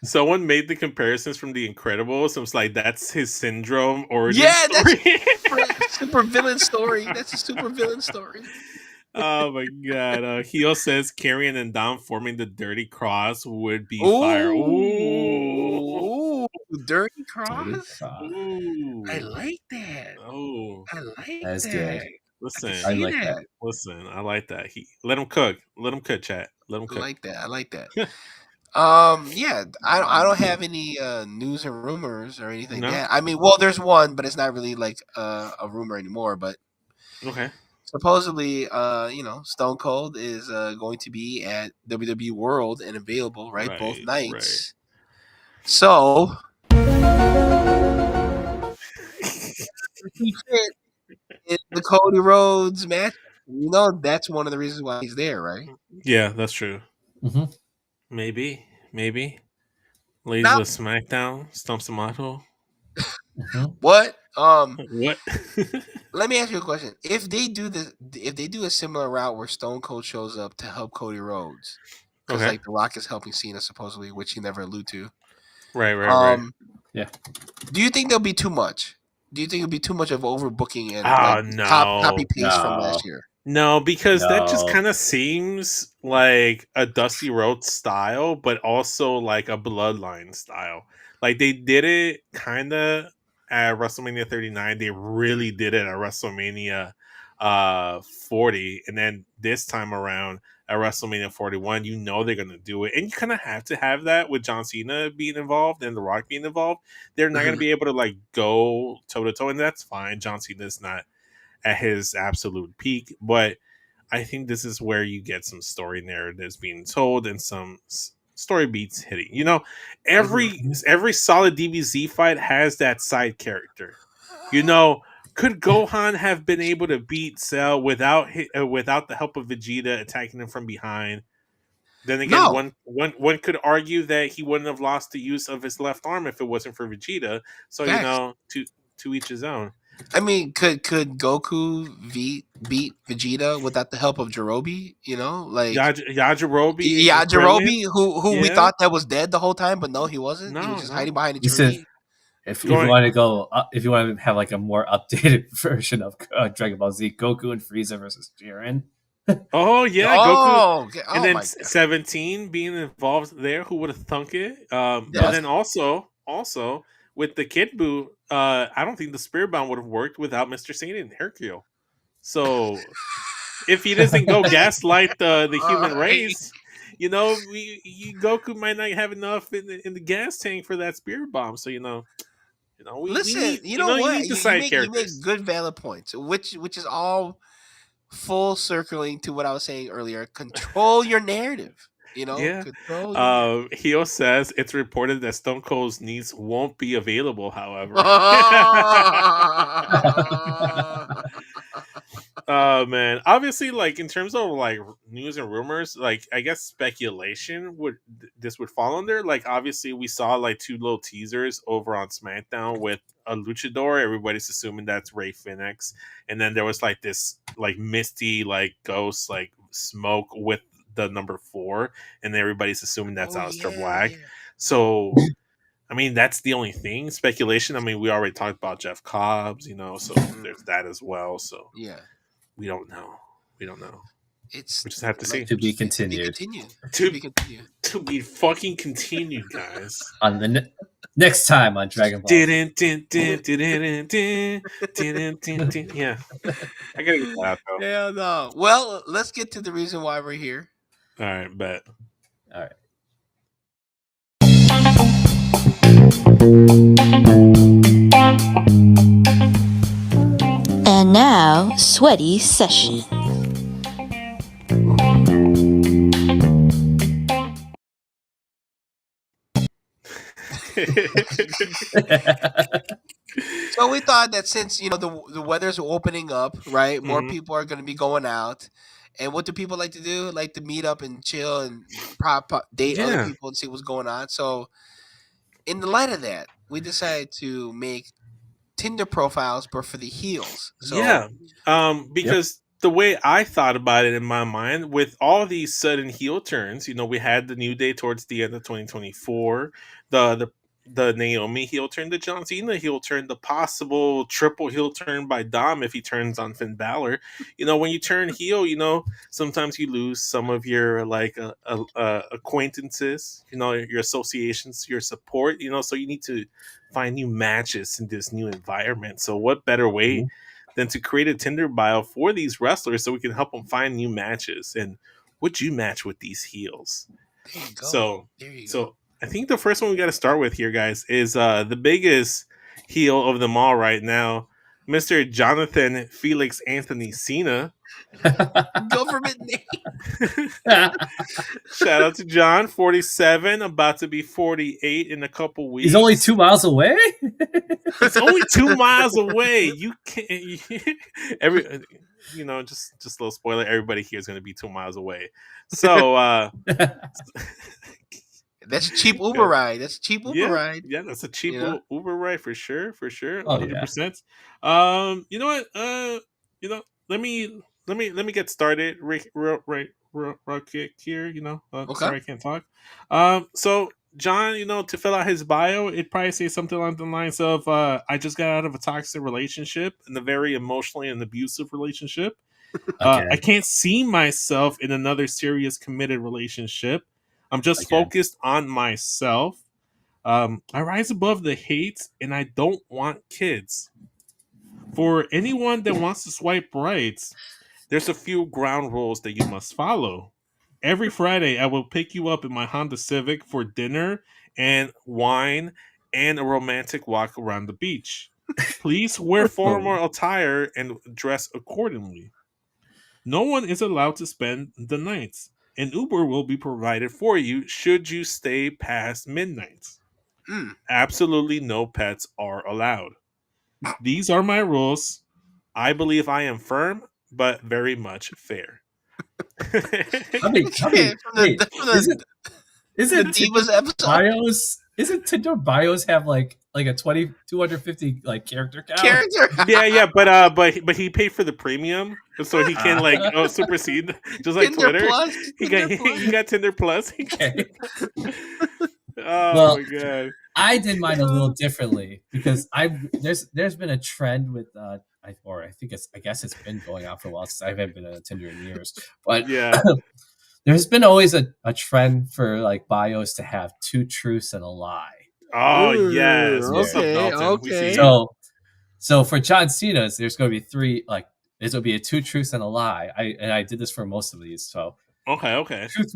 Someone made the comparisons from The Incredibles. So it's like that's his syndrome origin story. That's super villain story. That's a super villain story. Oh my god! Heel says Karrion and Dom forming the Dirty Cross would be fire. Ooh, Dirty Cross. Ooh. I like that. Oh, I like that's that. Good. Listen, I like that. Listen, I like that. Let him cook. Let him cook, chat. Let him cook. I like that. Yeah, I don't have any news or rumors or anything. No? I mean, well, there's one, but it's not really like a rumor anymore. But okay. Supposedly, Stone Cold is going to be at WWE World and available, right both nights. Right. So, the Cody Rhodes match, that's one of the reasons why he's there, right? Yeah, that's true. Mm-hmm. Maybe. Lays the SmackDown, stumps him out. Mm-hmm. What? What? Let me ask you a question. If they do a similar route where Stone Cold shows up to help Cody Rhodes, because like The Rock is helping Cena supposedly, which he never allude to. Right. Yeah. Do you think there'll be too much? Do you think it'll be too much of overbooking and copy paste from last year? No, because that just kind of seems like a Dusty Rhodes style, but also like a Bloodline style. Like they did it kind of at WrestleMania 39. They really did it at WrestleMania 40, and then this time around at WrestleMania 41, you know they're gonna do it, and you kind of have to have that with John Cena being involved and The Rock being involved. They're not gonna be able to like go toe to toe, and that's fine. John Cena's not at his absolute peak, but I think this is where you get some story narratives being told and some story beats hitting. You know, every solid DBZ fight has that side character. You know, could Gohan have been able to beat Cell without the help of Vegeta attacking him from behind? Then again, No. one could argue that he wouldn't have lost the use of his left arm if it wasn't for Vegeta. So Facts. you know, to each his own. I mean, could Goku beat Vegeta without the help of Jirobe? You know, like Yajirobe, who we thought that was dead the whole time, but no, he wasn't. No, he was just hiding behind a He tree. said, if you want to go, if you want to have like a more updated version of Dragon Ball Z, Goku and Frieza versus Jiren. Oh yeah, Goku, and then 17 being involved there. Who would have thunk it? And then also with the Kid Buu, I don't think the Spirit Bomb would have worked without Mr. Satan and Hercule. So if he doesn't go gaslight the human race, you know, Goku might not have enough in the gas tank for that Spirit Bomb. So listen, you know what? You make good valid points, which is all full circling to what I was saying earlier. Control your narrative. You know, Heel says it's reported that Stone Cold's niece won't be available, however. Man, obviously, like in terms of like news and rumors, like I guess speculation would fall under. Like obviously, we saw like 2 little teasers over on SmackDown with a luchador. Everybody's assuming that's Rey Fenix, and then there was like this like misty like ghost like smoke with the number 4, and everybody's assuming that's Aleister Black. So I mean, that's the only thing. Speculation. I mean, we already talked about Jeff Cobbs, you know, so there's that as well. So yeah, we don't know. We just have to see. To be continued. To be fucking continued, guys. On the next time on Dragon Ball. Yeah, I gotta get that out though. Yeah, no. Well, let's get to the reason why we're here. All right, bet. All right. And now, Sweaty Session. So we thought that since the weather's opening up, right, more people are going to be going out. And what do people like to do? Like to meet up and chill and date other people and see what's going on. So in the light of that, we decided to make Tinder profiles, but for the heels. So, because the way I thought about it in my mind, with all these sudden heel turns, you know, we had the New Day towards the end of 2024, the Naomi heel turn, the John Cena heel turn, the possible triple heel turn by Dom if he turns on Finn Balor. You know, when you turn heel, you know, sometimes you lose some of your like acquaintances, you know, your associations, your support, you know, so you need to find new matches in this new environment. So what better way than to create a Tinder bio for these wrestlers so we can help them find new matches? And would you match with these heels? There you go. So I think the first one we got to start with here, guys, is the biggest heel of them all right now, Mr. Jonathan Felix Anthony Cena. Government name. Shout out to John, 47, about to be 48 in a couple weeks. He's only 2 miles away? He's only 2 miles away. You can't. Just a little spoiler. Everybody here is going to be 2 miles away. So. That's a cheap Uber ride. That's a cheap Uber ride. Yeah, that's a cheap Uber ride for sure. 100%. You know what? Let me get started real quick here. You know, sorry I can't talk. So John, you know, to fill out his bio, it'd probably say something along the lines of, "I just got out of a toxic relationship and a very emotionally and abusive relationship. I can't see myself in another serious committed relationship. I'm just focused on myself. I rise above the hate, and I don't want kids. For anyone that wants to swipe right, there's a few ground rules that you must follow. Every Friday, I will pick you up in my Honda Civic for dinner and wine and a romantic walk around the beach. Please wear formal attire and dress accordingly. No one is allowed to spend the night. An Uber will be provided for you should you stay past midnight. Absolutely no pets are allowed. These are my rules. I believe I am firm, but very much fair. Isn't Divas episode? Bios? Isn't Tinder Bios have like a 250 like character count? Yeah, but he paid for the premium, so he can supersede, just like Tinder Twitter. Plus, He got Tinder Plus. Okay. Oh my god! I did mine a little differently because there's been a trend with I guess it's been going on for a while since I haven't been on Tinder in years, but yeah. There's been always a trend for like bios to have 2 truths and a lie. Oh yes. Okay. So for John Cena's, there's going to be 3 like there's going to be a 2 truths and a lie. I did this for most of these. So okay. Truth,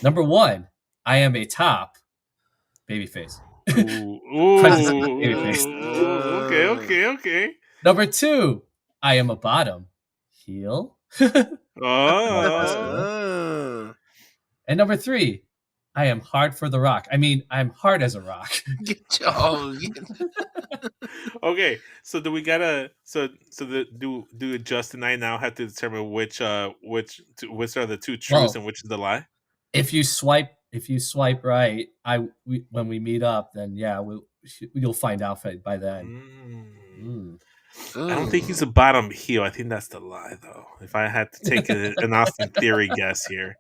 number 1, I am a top babyface. Ooh. Babyface. Okay. Number 2, I am a bottom heel. And number 3, I am hard for the rock. I mean, I'm hard as a rock. Okay, so do we gotta do Justin and I now have to determine which are the 2 truths and which is the lie? If you swipe right, when we meet up, then yeah, you'll find out by then. I don't think he's a bottom heel. I think that's the lie, though. If I had to take an Austin Theory guess here.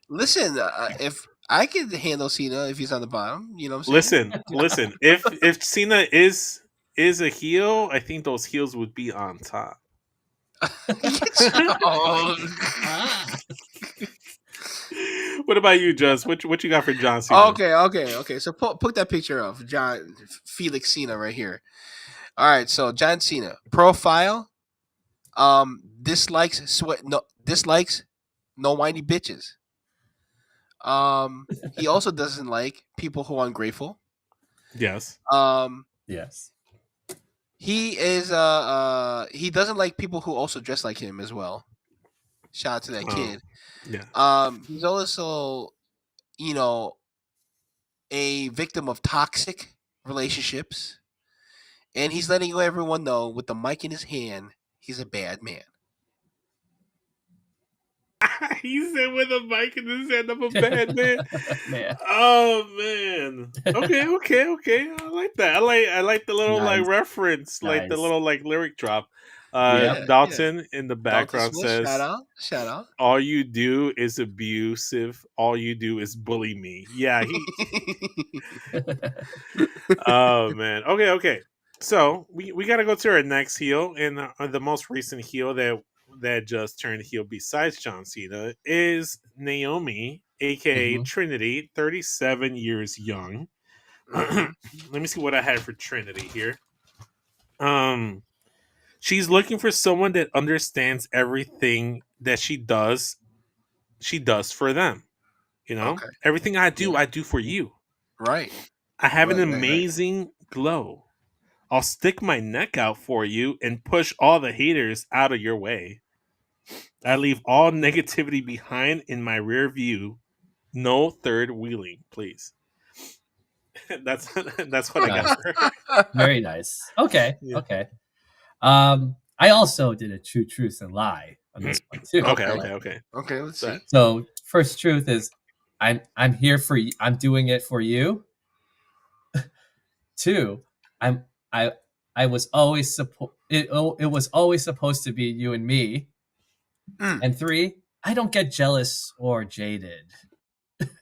Listen, if I could handle Cena if he's on the bottom, you know what I'm saying? Listen. If Cena is a heel, I think those heels would be on top. What about you, Just? What you got for John Cena? Okay. So put that picture of Felix Cena right here. All right, so John Cena profile, dislikes no whiny bitches. He also doesn't like people who are ungrateful. Yes. Yes. He is he doesn't like people who also dress like him as well. Shout out to that kid. Yeah. He's also, a victim of toxic relationships. And he's letting everyone know with the mic in his hand, he's a bad man. He said with a mic in his hand, I'm a bad man. Man. Oh man. Okay. I like that. I like the little reference, like the little lyric drop. Dalton in the background says, "Shout out! All you do is abusive. All you do is bully me." Yeah. Oh man. Okay. So we got to go to our next heel, and the most recent heel that just turned heel besides John Cena is Naomi, aka Trinity, 37 years young. Let me see what I had for Trinity here. She's looking for someone that understands everything that she does for them. Everything I do for you. Right. I have an amazing glow. I'll stick my neck out for you and push all the haters out of your way. I leave all negativity behind in my rear view. No third wheeling, please. That's what I got for her. Very nice. Okay. Yeah. Okay. I also did a true truth and lie on this one too. Okay. Let's see. So first truth is I'm here for you. I'm doing it for you. 2, I was always it was always supposed to be you and me. And 3, I don't get jealous or jaded.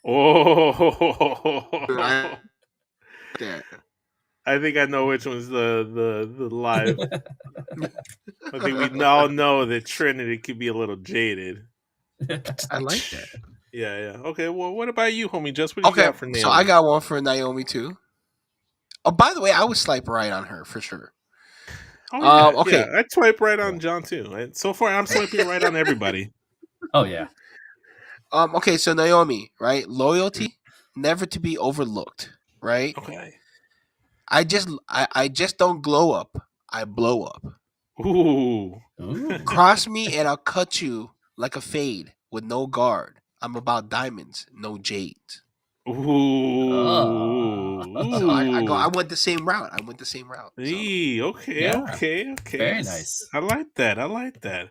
Oh. I think I know which one's the lie. I think we all know that Trinity could be a little jaded. I like that. Yeah. Okay. Well, what about you, homie? Just what you got for Naomi? So I got one for Naomi too. Oh, by the way, I would swipe right on her for sure. Oh yeah, okay. yeah. I swipe right on John too. So far, I'm swiping right on everybody. Oh yeah. Okay, so Naomi, right? Loyalty, never to be overlooked, right? Okay. I just don't glow up. I blow up. Ooh. Cross me and I'll cut you like a fade with no guard. I'm about diamonds, no jades. Ooh. So I went the same route. Okay. Very nice. I like that.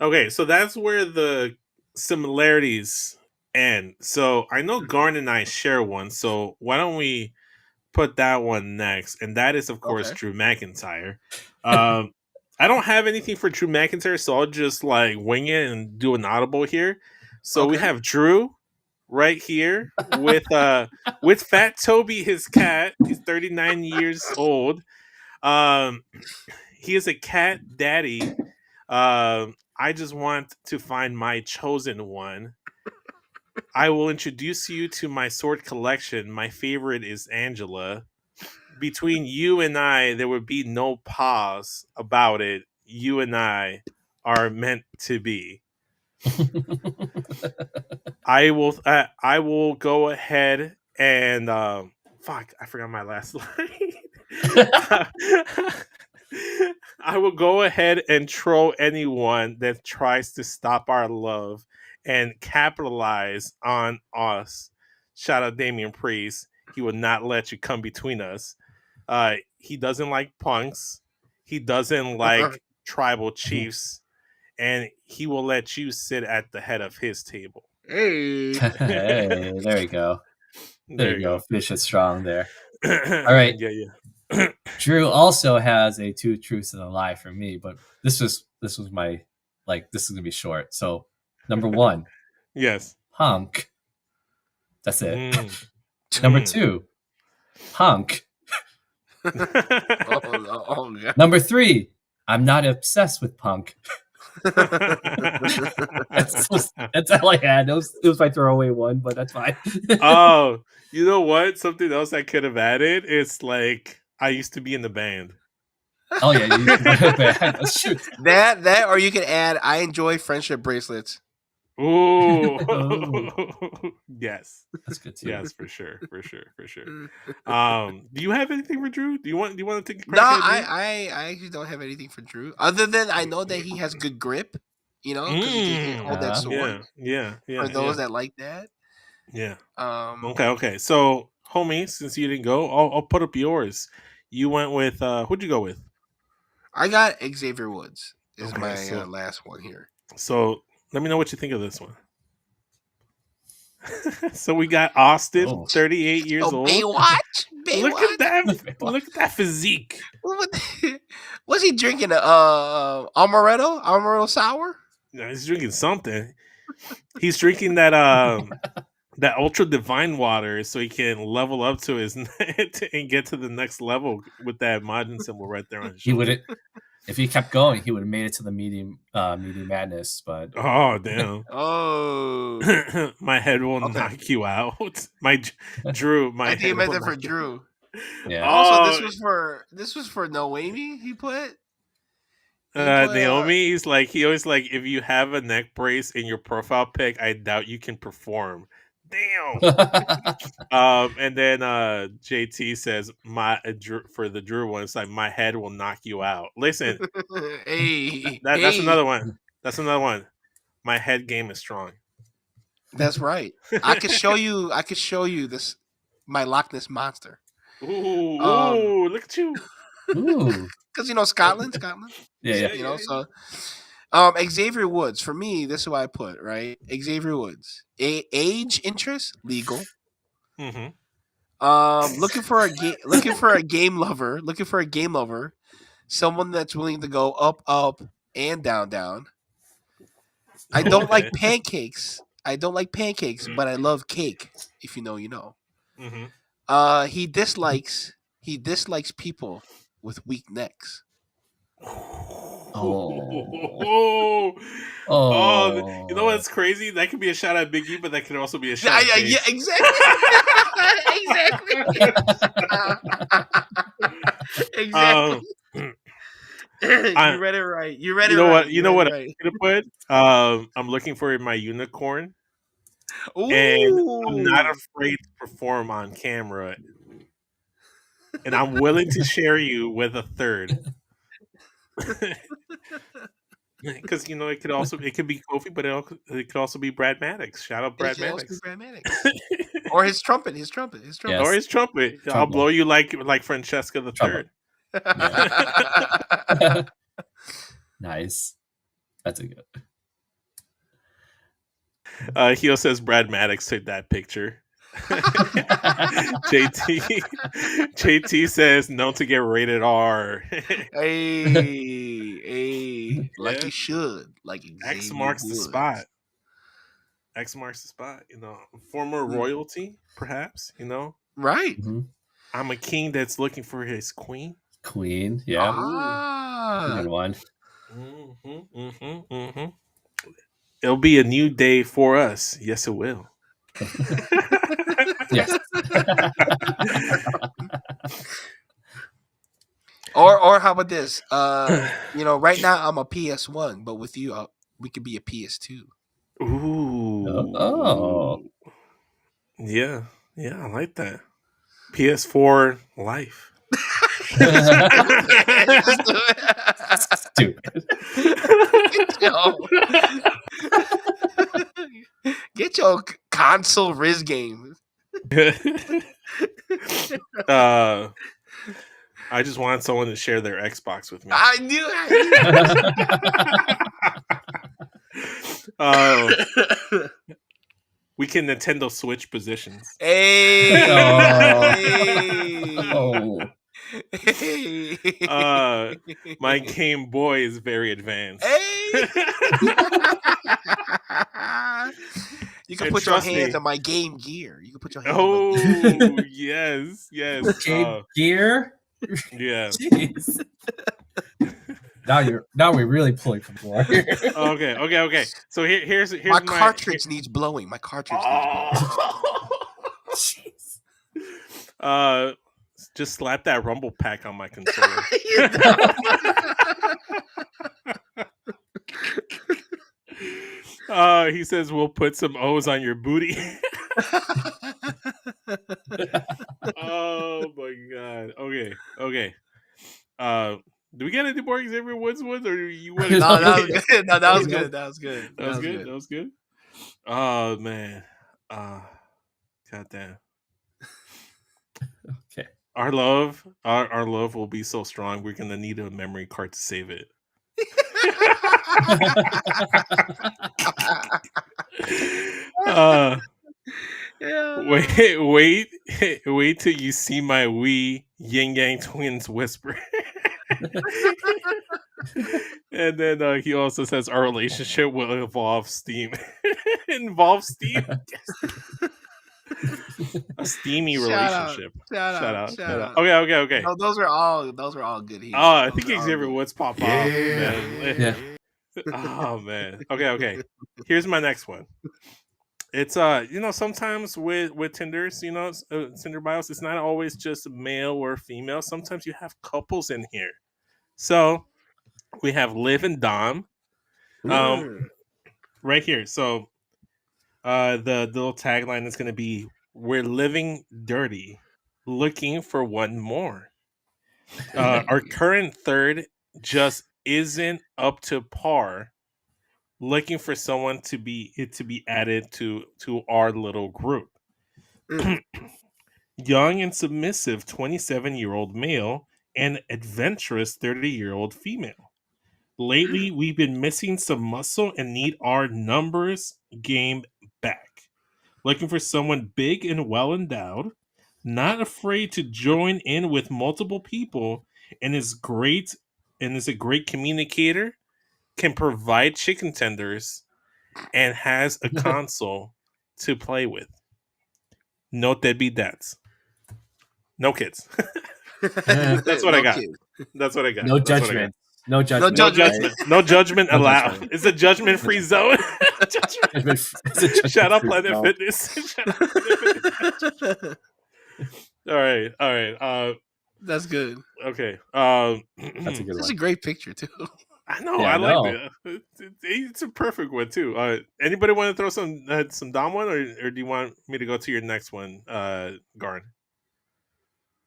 Okay, so that's where the similarities end. So I know Garn and I share one, so why don't we put that one next? And that is, of course, Drew McIntyre. I don't have anything for Drew McIntyre, so I'll just like wing it and do an audible here. So we have Drew right here with Fat Toby, his cat. He's 39 years old. He is a cat daddy. I just want to find my chosen one. I will introduce you to my sword collection. My favorite is Angela. Between you and I, there would be no pause about it. You and I are meant to be. I will go ahead and fuck, I forgot my last line. I will go ahead and troll anyone that tries to stop our love and capitalize on us. Shout out Damian Priest. He will not let you come between us. He doesn't like punks. He doesn't like tribal chiefs. And he will let you sit at the head of his table. Hey. Hey, there you go. There you go. Finish it strong there. All right. Yeah. Drew also has a 2 truths and a lie for me, but this was my this is gonna be short. So number 1, yes, punk. That's it. Number 2, punk. Number 3, I'm not obsessed with punk. that's all I had. It was my throwaway one, but that's fine. Oh, you know what? Something else I could have added. It's like I used to be in the band. Oh yeah, you used to be in the band. Shoot. That, or you can add, I enjoy friendship bracelets. Ooh. Yes. That's good too. Yes, for sure. Do you have anything for Drew? Do you want to take a crack No, at Drew? I actually don't have anything for Drew. Other than I know that he has good grip, because he can hold that sword. Yeah. For those that like that. Yeah. Okay. So, homie, since you didn't go, I'll put up yours. You went with who'd you go with? I got Xavier Woods. Is my last one here. So let me know what you think of this one. So we got Austin, 38 years old. Baywatch. Look at that! Look at that physique. Was he drinking amaretto sour? No, he's drinking something. He's drinking that that ultra divine water so he can level up to his net and get to the next level with that Majin symbol right there on his shoulder. He would, if he kept going, he would have made it to the medium madness. But oh damn! Oh, my head will knock you out. My Drew, my I think head you meant will that for knock you. Drew. Yeah. Also, this was for Noemi. He put. Naomi, he always like, if you have a neck brace in your profile pic, I doubt you can perform. Damn. And then JT says for the Drew one, it's like, my head will knock you out. Listen, that's another one. That's another one. My head game is strong. That's right. I could show you this, my Loch Ness monster. Ooh, look at you. Ooh. Because Scotland. Yeah. So Xavier Woods, for me, this is what I put, right? Xavier Woods, age, interest, legal. Mm-hmm. Looking for a game lover, someone that's willing to go up, and down. I don't like pancakes. But I love cake. If you know, you know. Mm-hmm. He dislikes people with weak necks. Oh, you know what's crazy? That could be a shot at Big E, but that could also be a shot at Paige. Yeah, exactly. Exactly. You read it right. You read it right. You know what I'm gonna put? I'm looking for my unicorn. Ooh. And I'm not afraid to perform on camera. And I'm willing to share you with a third. Because it could be Kofi, but it could also be Brad Maddox. Shout out Brad Maddox. Or his trumpet. Yes. Or his trumpet. I'll blow you like Francesca the Third. Nice. That's a good. Heel says Brad Maddox took that picture. JT says known to get rated R. Hey, like he should. Like X marks the spot. X marks the spot. Former royalty, perhaps. Right. Mm-hmm. I'm a king that's looking for his queen. Queen, yeah. Good one. It'll be a new day for us. Yes, it will. Yes. Or how about this? Right now I'm a PS1, but with you, we could be a PS2. Ooh. Oh. Yeah, I like that. PS4 life. Stupid. Get your console Riz game. I just wanted someone to share their Xbox with me. I knew it. We can Nintendo Switch positions. Hey. My Game Boy is very advanced. Hey. You can put your hands on my Game Gear. You can put your hands on my Game Gear. yes. Game Gear? Yeah. Jeez. Now we're really pulling from floor. Okay. So here's my cartridge needs blowing. My cartridge needs blowing. Just slap that rumble pack on my controller. He says we'll put some O's on your booty. Oh my god. Okay. Do we get any more Xavier Woods ones, or you want? No, that was good. That was good. Oh man. Goddamn. Okay. Our love will be so strong. We're gonna need a memory card to save it. Wait till you see my wee yin yang twins whisper. And then he also says our relationship will involve steam. Involve steam. A steamy relationship. Shout out. Okay. No, those are all good. I think Xavier Woods pop off. Yeah. Oh man. Okay. Here's my next one. It's sometimes with Tinders, Tinder bios, it's not always just male or female. Sometimes you have couples in here. So we have Liv and Dom, right here. So the little tagline is going to be, "We're living dirty, looking for one more." Our current third just isn't up to par. Looking for someone to be added to our little group. Young and submissive 27-year-old male and adventurous 30-year-old female. Lately, we've been missing some muscle and need our numbers game back. Looking for someone big and well endowed, not afraid to join in with multiple people, and is a great communicator, can provide chicken tenders, and has a console to play with. No deadbeat dads. No kids. That's what I got. That's what I got. No judgment. No judgment. No judgment. No judgment No allowed. judgment. It's a judgment-free zone. Shout out Planet zone. Fitness. Shout out Planet Fitness. All right. That's good. Okay. That's a good That's one. a great picture too. I know. Yeah, I I know. like it. It's a perfect one too. Anybody want to throw some Dom one, or do you want me to go to your next one, Garn?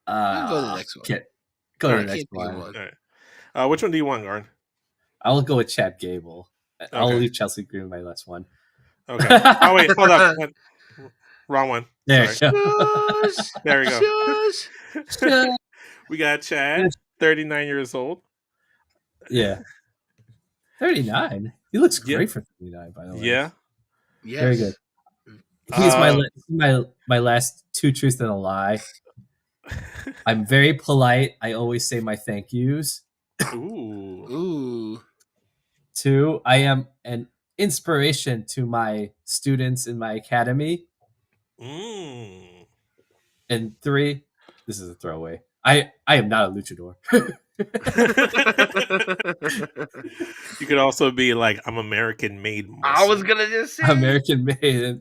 I'll go to the next one. Go to I the next can't think of one. one. All right. Which one do you want, Garn? I will go with Chad Gable. I'll Okay. leave Chelsea Green my last one. Okay. Oh wait, hold up. Wrong one. There Sorry. you go. Shush, There we go. shush. We got Chad, 39 years old. Yeah. 39. He looks Yeah. great for 39, by the way. Yeah. Yes. Very good. He's my last two truths and a lie. I'm very polite. I always say my thank yous. Ooh. Ooh. 2, I am an inspiration to my students in my academy. Mm. And 3, this is a throwaway. I am not a luchador. You could also be like, I'm American made. I was gonna just say American made.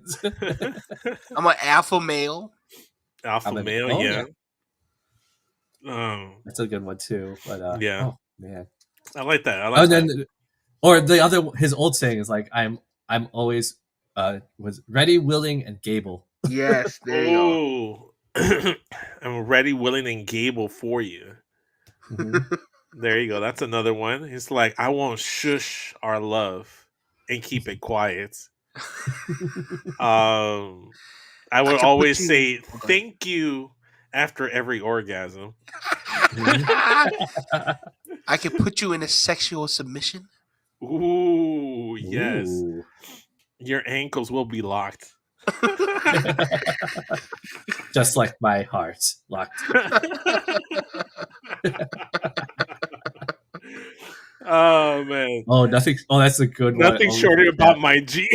I'm an alpha male. Alpha I'm male, oh, yeah. That's a good one too. But Yeah. oh man. I like that. I like that. Then or the other his old saying is like I'm always was ready, willing, and Gable. Yes, there you go. Oh, I'm ready, willing, and Gable for you. Mhm. There you go. That's another one. It's like, I won't shush our love and keep it quiet. I would always say thank you after every orgasm. I can put you in a sexual submission. Ooh, yes. Ooh. Your ankles will be locked. Just like my heart locked. Oh man. Oh, nothing. Oh, that's a good one. Nothing Oh, shorter about my G.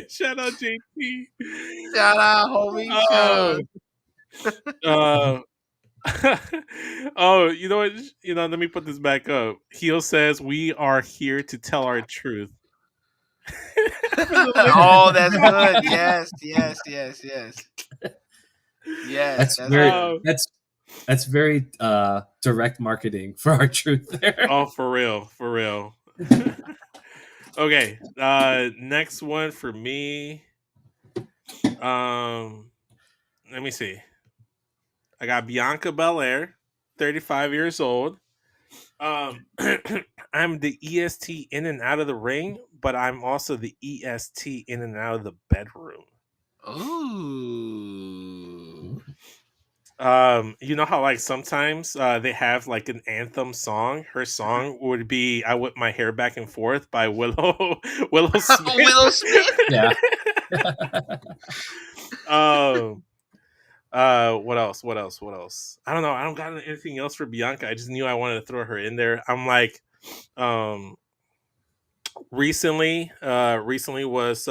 Shout out JP. Shout out, homie. Oh. Shout Oh, you know what? Let me put this back up. Heel says we are here to tell our truth. Oh, that's good. Yes. Yes, That's very direct marketing for our truth there. Oh, for real. Okay, next one for me. Let me see. I got Bianca Belair, 35 years old. I'm the EST in and out of the ring, but I'm also the EST in and out of the bedroom. Ooh. You know how like sometimes they have like an anthem song. Her song would be "I Whip My Hair Back and Forth" by Willow Smith. Willow Smith. Yeah. What else? I don't know. I don't got anything else for Bianca. I just knew I wanted to throw her in there. I'm like, recently was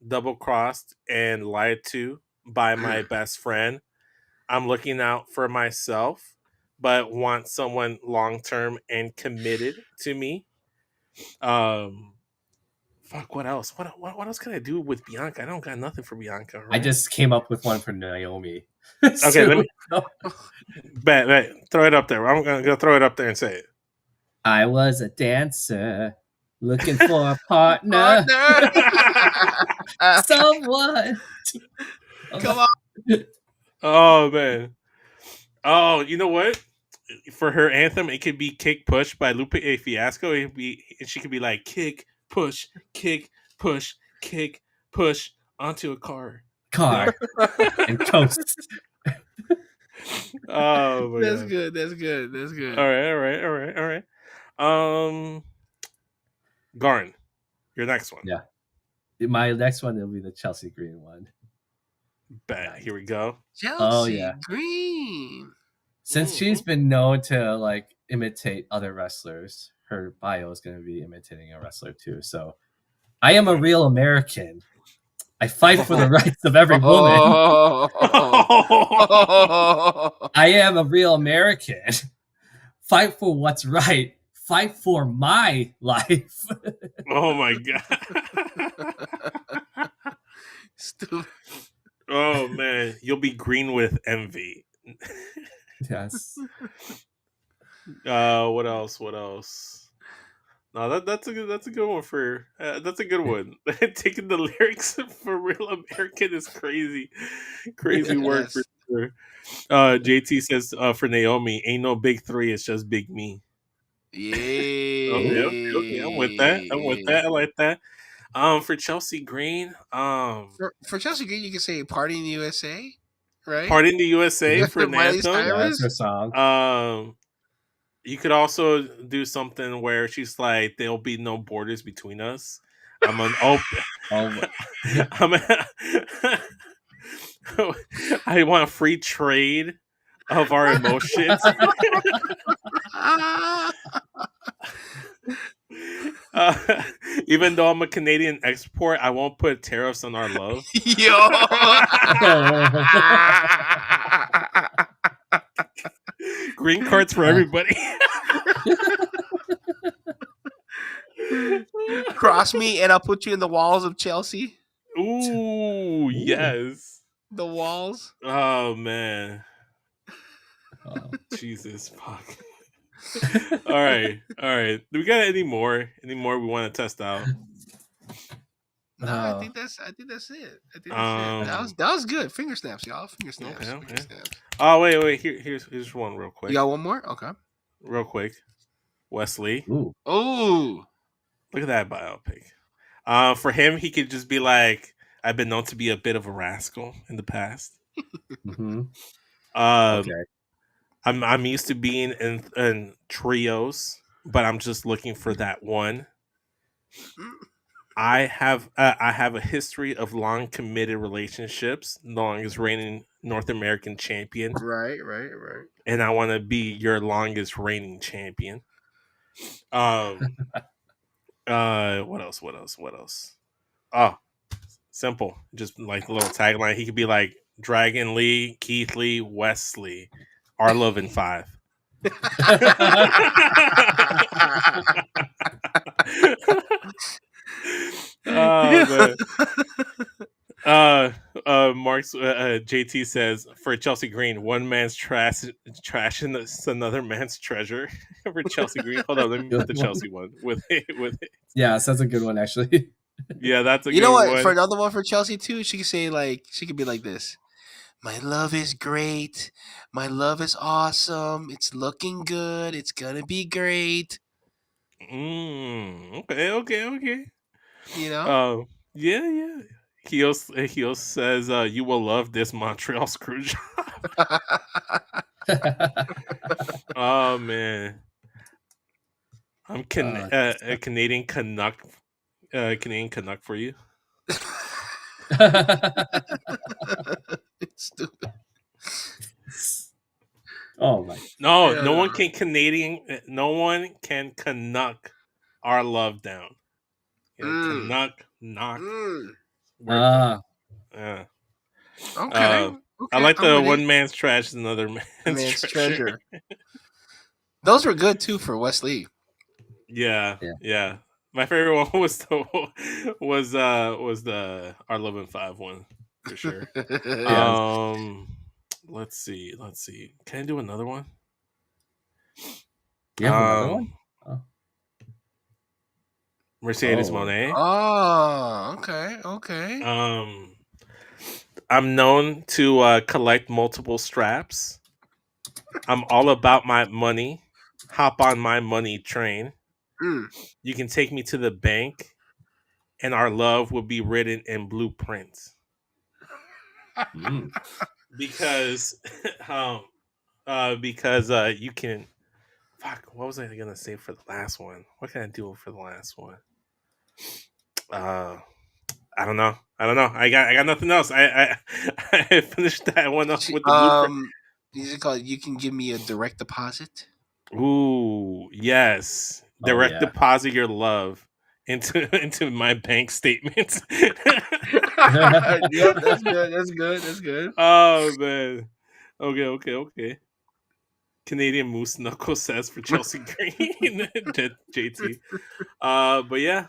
double crossed and lied to by my best friend. I'm looking out for myself, but want someone long term and committed to me. Fuck. What else? What else can I do with Bianca? I don't got nothing for Bianca. Right? I just came up with one for Naomi. Okay, let me bet. Throw it up there. I'm gonna go throw it up there and say it. I was a dancer looking for a partner. Someone. Come on. Oh man. Oh, you know what? For her anthem, it could be "Kick Push" by Lupe Fiasco. She could be like kick push onto a car And coast. Oh my That's God. good. That's good. All right. Garn, your next one. Yeah. My next one will be the Chelsea Green one. Bet. Here we go. Chelsea yeah. Green. Since she's been known to like imitate other wrestlers, her bio is going to be imitating a wrestler too. So I am a real American. I fight for the rights of every woman. I am a real American. Fight for what's right. Fight for my life. Oh my god. Stupid. Oh man, you'll be green with envy. Yes. What else? What else? No, that's a good one for that's a good one. Taking the lyrics for real American is crazy work for sure. JT says for Naomi, ain't no big three, it's just big me. Yeah. Okay. I'm with that. I like that. For Chelsea Green, for Chelsea Green, you can say "Party in the USA," right? Party in the USA for an Miley anthem. Cyrus. That's her song. You could also do something where she's like, "There'll be no borders between us. I'm an open. I want free trade of our emotions." Even though I'm a Canadian export, I won't put tariffs on our love. Yo. Green cards for everybody. Cross me and I'll put you in the walls of Chelsea. Ooh, yes. The walls. Oh man. Oh, Jesus fuck. All right. Do we got any more? Any more we want to test out? No, I think that's it. I think that's it. That was good. Finger snaps, y'all. Finger snaps. Okay. Finger snaps. Oh wait. Here's one real quick. You got one more? Okay. Real quick. Wesley. Ooh. Look at that biopic. For him, he could just be like, I've been known to be a bit of a rascal in the past. Mm-hmm. Okay. I'm used to being in trios, but I'm just looking for that one. I have a history of long committed relationships, longest reigning North American champion. Right. And I want to be your longest reigning champion. What else? Oh, simple. Just like a little tagline. He could be like Dragon Lee, Keith Lee, Wesley, our love in 5. Oh man. Mark's JT says for Chelsea Green, one man's trash and it's another man's treasure. For Chelsea Green, hold on, let me put the Chelsea one with it. Yes, that's a good one actually. Yeah, that's a you good know what? one. For another one for Chelsea too, she could be like this. My love is great. My love is awesome. It's looking good. It's gonna be great. Okay. You know? Yeah. Heel says you will love this Montreal screw job. Oh man. I'm a Canadian Canuck. Canadian Canuck for you. It's stupid. Oh my! No one can Canadian. No one can Canuck our love down. Canuck knock. Okay. I like the one man's trash is another man's treasure. Those were good too for Wesley. Yeah. My favorite one was the our love in 5 one for sure. Let's see. Can I do another one? Another one? Oh. Mercedes Monet. Oh, okay. I'm known to collect multiple straps. I'm all about my money. Hop on my money train. You can take me to the bank, and our love will be written in blueprints. Because you can. Fuck. What was I gonna say for the last one? What can I do for the last one? I don't know. I got nothing else. I finished that one up with the blueprint. Is it called "You Can Give Me a Direct Deposit"? Ooh, yes. Direct deposit your love into my bank statements. Yep, that's good. That's good. That's good. Oh man. Okay. Canadian Moose Knuckle says for Chelsea Green. JT. But yeah,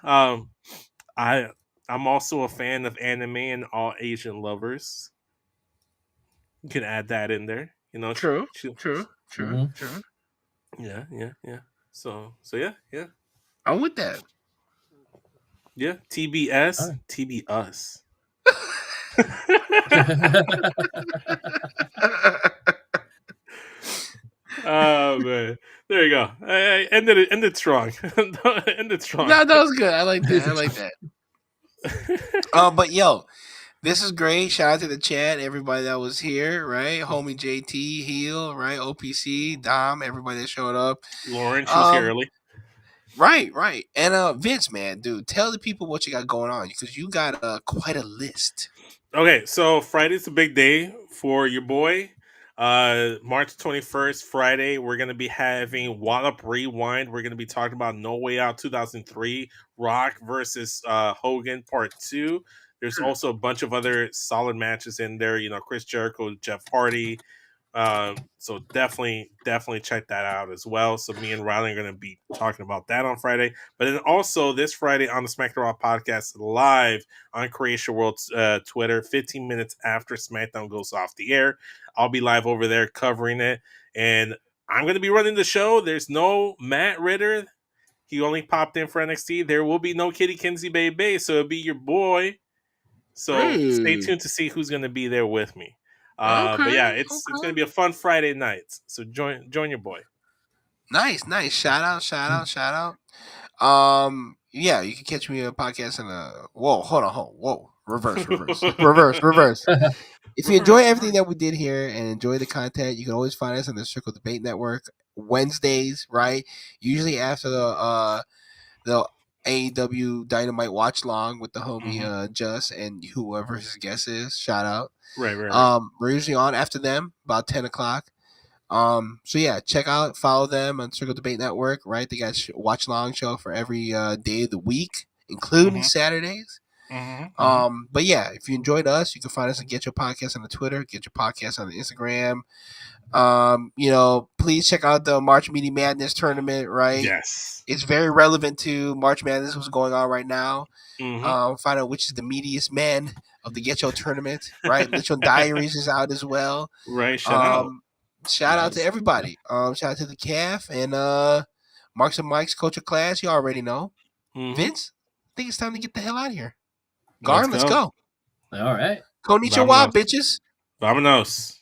I'm also a fan of anime and all Asian lovers. You can add that in there. You know, True. Yeah. So yeah. I'm with that. Yeah, TBS, TB us. Oh man, there you go. I ended it strong. Ended strong. No, that was good. I like that. But yo, this is great. Shout out to the chat, everybody that was here, right? Homie JT, Heel, right? OPC, Dom, everybody that showed up. Lauren, she was here early. Right. And Vince, man, dude, tell the people what you got going on because you got quite a list. Okay, so Friday's a big day for your boy. March 21st, Friday, we're going to be having Wallop Rewind. We're going to be talking about No Way Out 2003, Rock versus Hogan Part 2. There's also a bunch of other solid matches in there. You know, Chris Jericho, Jeff Hardy. So definitely check that out as well. So me and Riley are going to be talking about that on Friday. But then also this Friday on the SmackDown Raw podcast live on Creation World's Twitter, 15 minutes after SmackDown goes off the air. I'll be live over there covering it. And I'm going to be running the show. There's no Matt Ritter. He only popped in for NXT. There will be no Kitty Kinsey Bay. So it'll be your boy. So stay tuned to see who's going to be there with me. But yeah, it's going to be a fun Friday night. So join your boy. Nice. Shout out. Yeah, you can catch me on a podcast whoa. Reverse. If you enjoy everything that we did here and enjoy the content, you can always find us on the Circle Debate Network Wednesdays, right? Usually after the AEW Dynamite watch long with the homie Just and whoever his guest is. Shout out. Right. We're usually on after them about 10 o'clock. So yeah, follow them on Circle Debate Network, right? They got watch long show for every day of the week, including Saturdays. But yeah, if you enjoyed us, you can find us on Getcho Podcast on the Twitter, Getcho Podcast on the Instagram. Please check out the March Media Madness tournament, right? Yes. It's very relevant to March Madness, what's going on right now. Find out which is the meatiest man of the Getcho tournament, right? Literal Diaries is out as well. Right, shout out to everybody. Shout out to the calf and Marks and Mike's Culture Class. You already know. Vince, I think it's time to get the hell out of here. Garn, let's go. All right. Konnichiwa, bitches. Vamonos.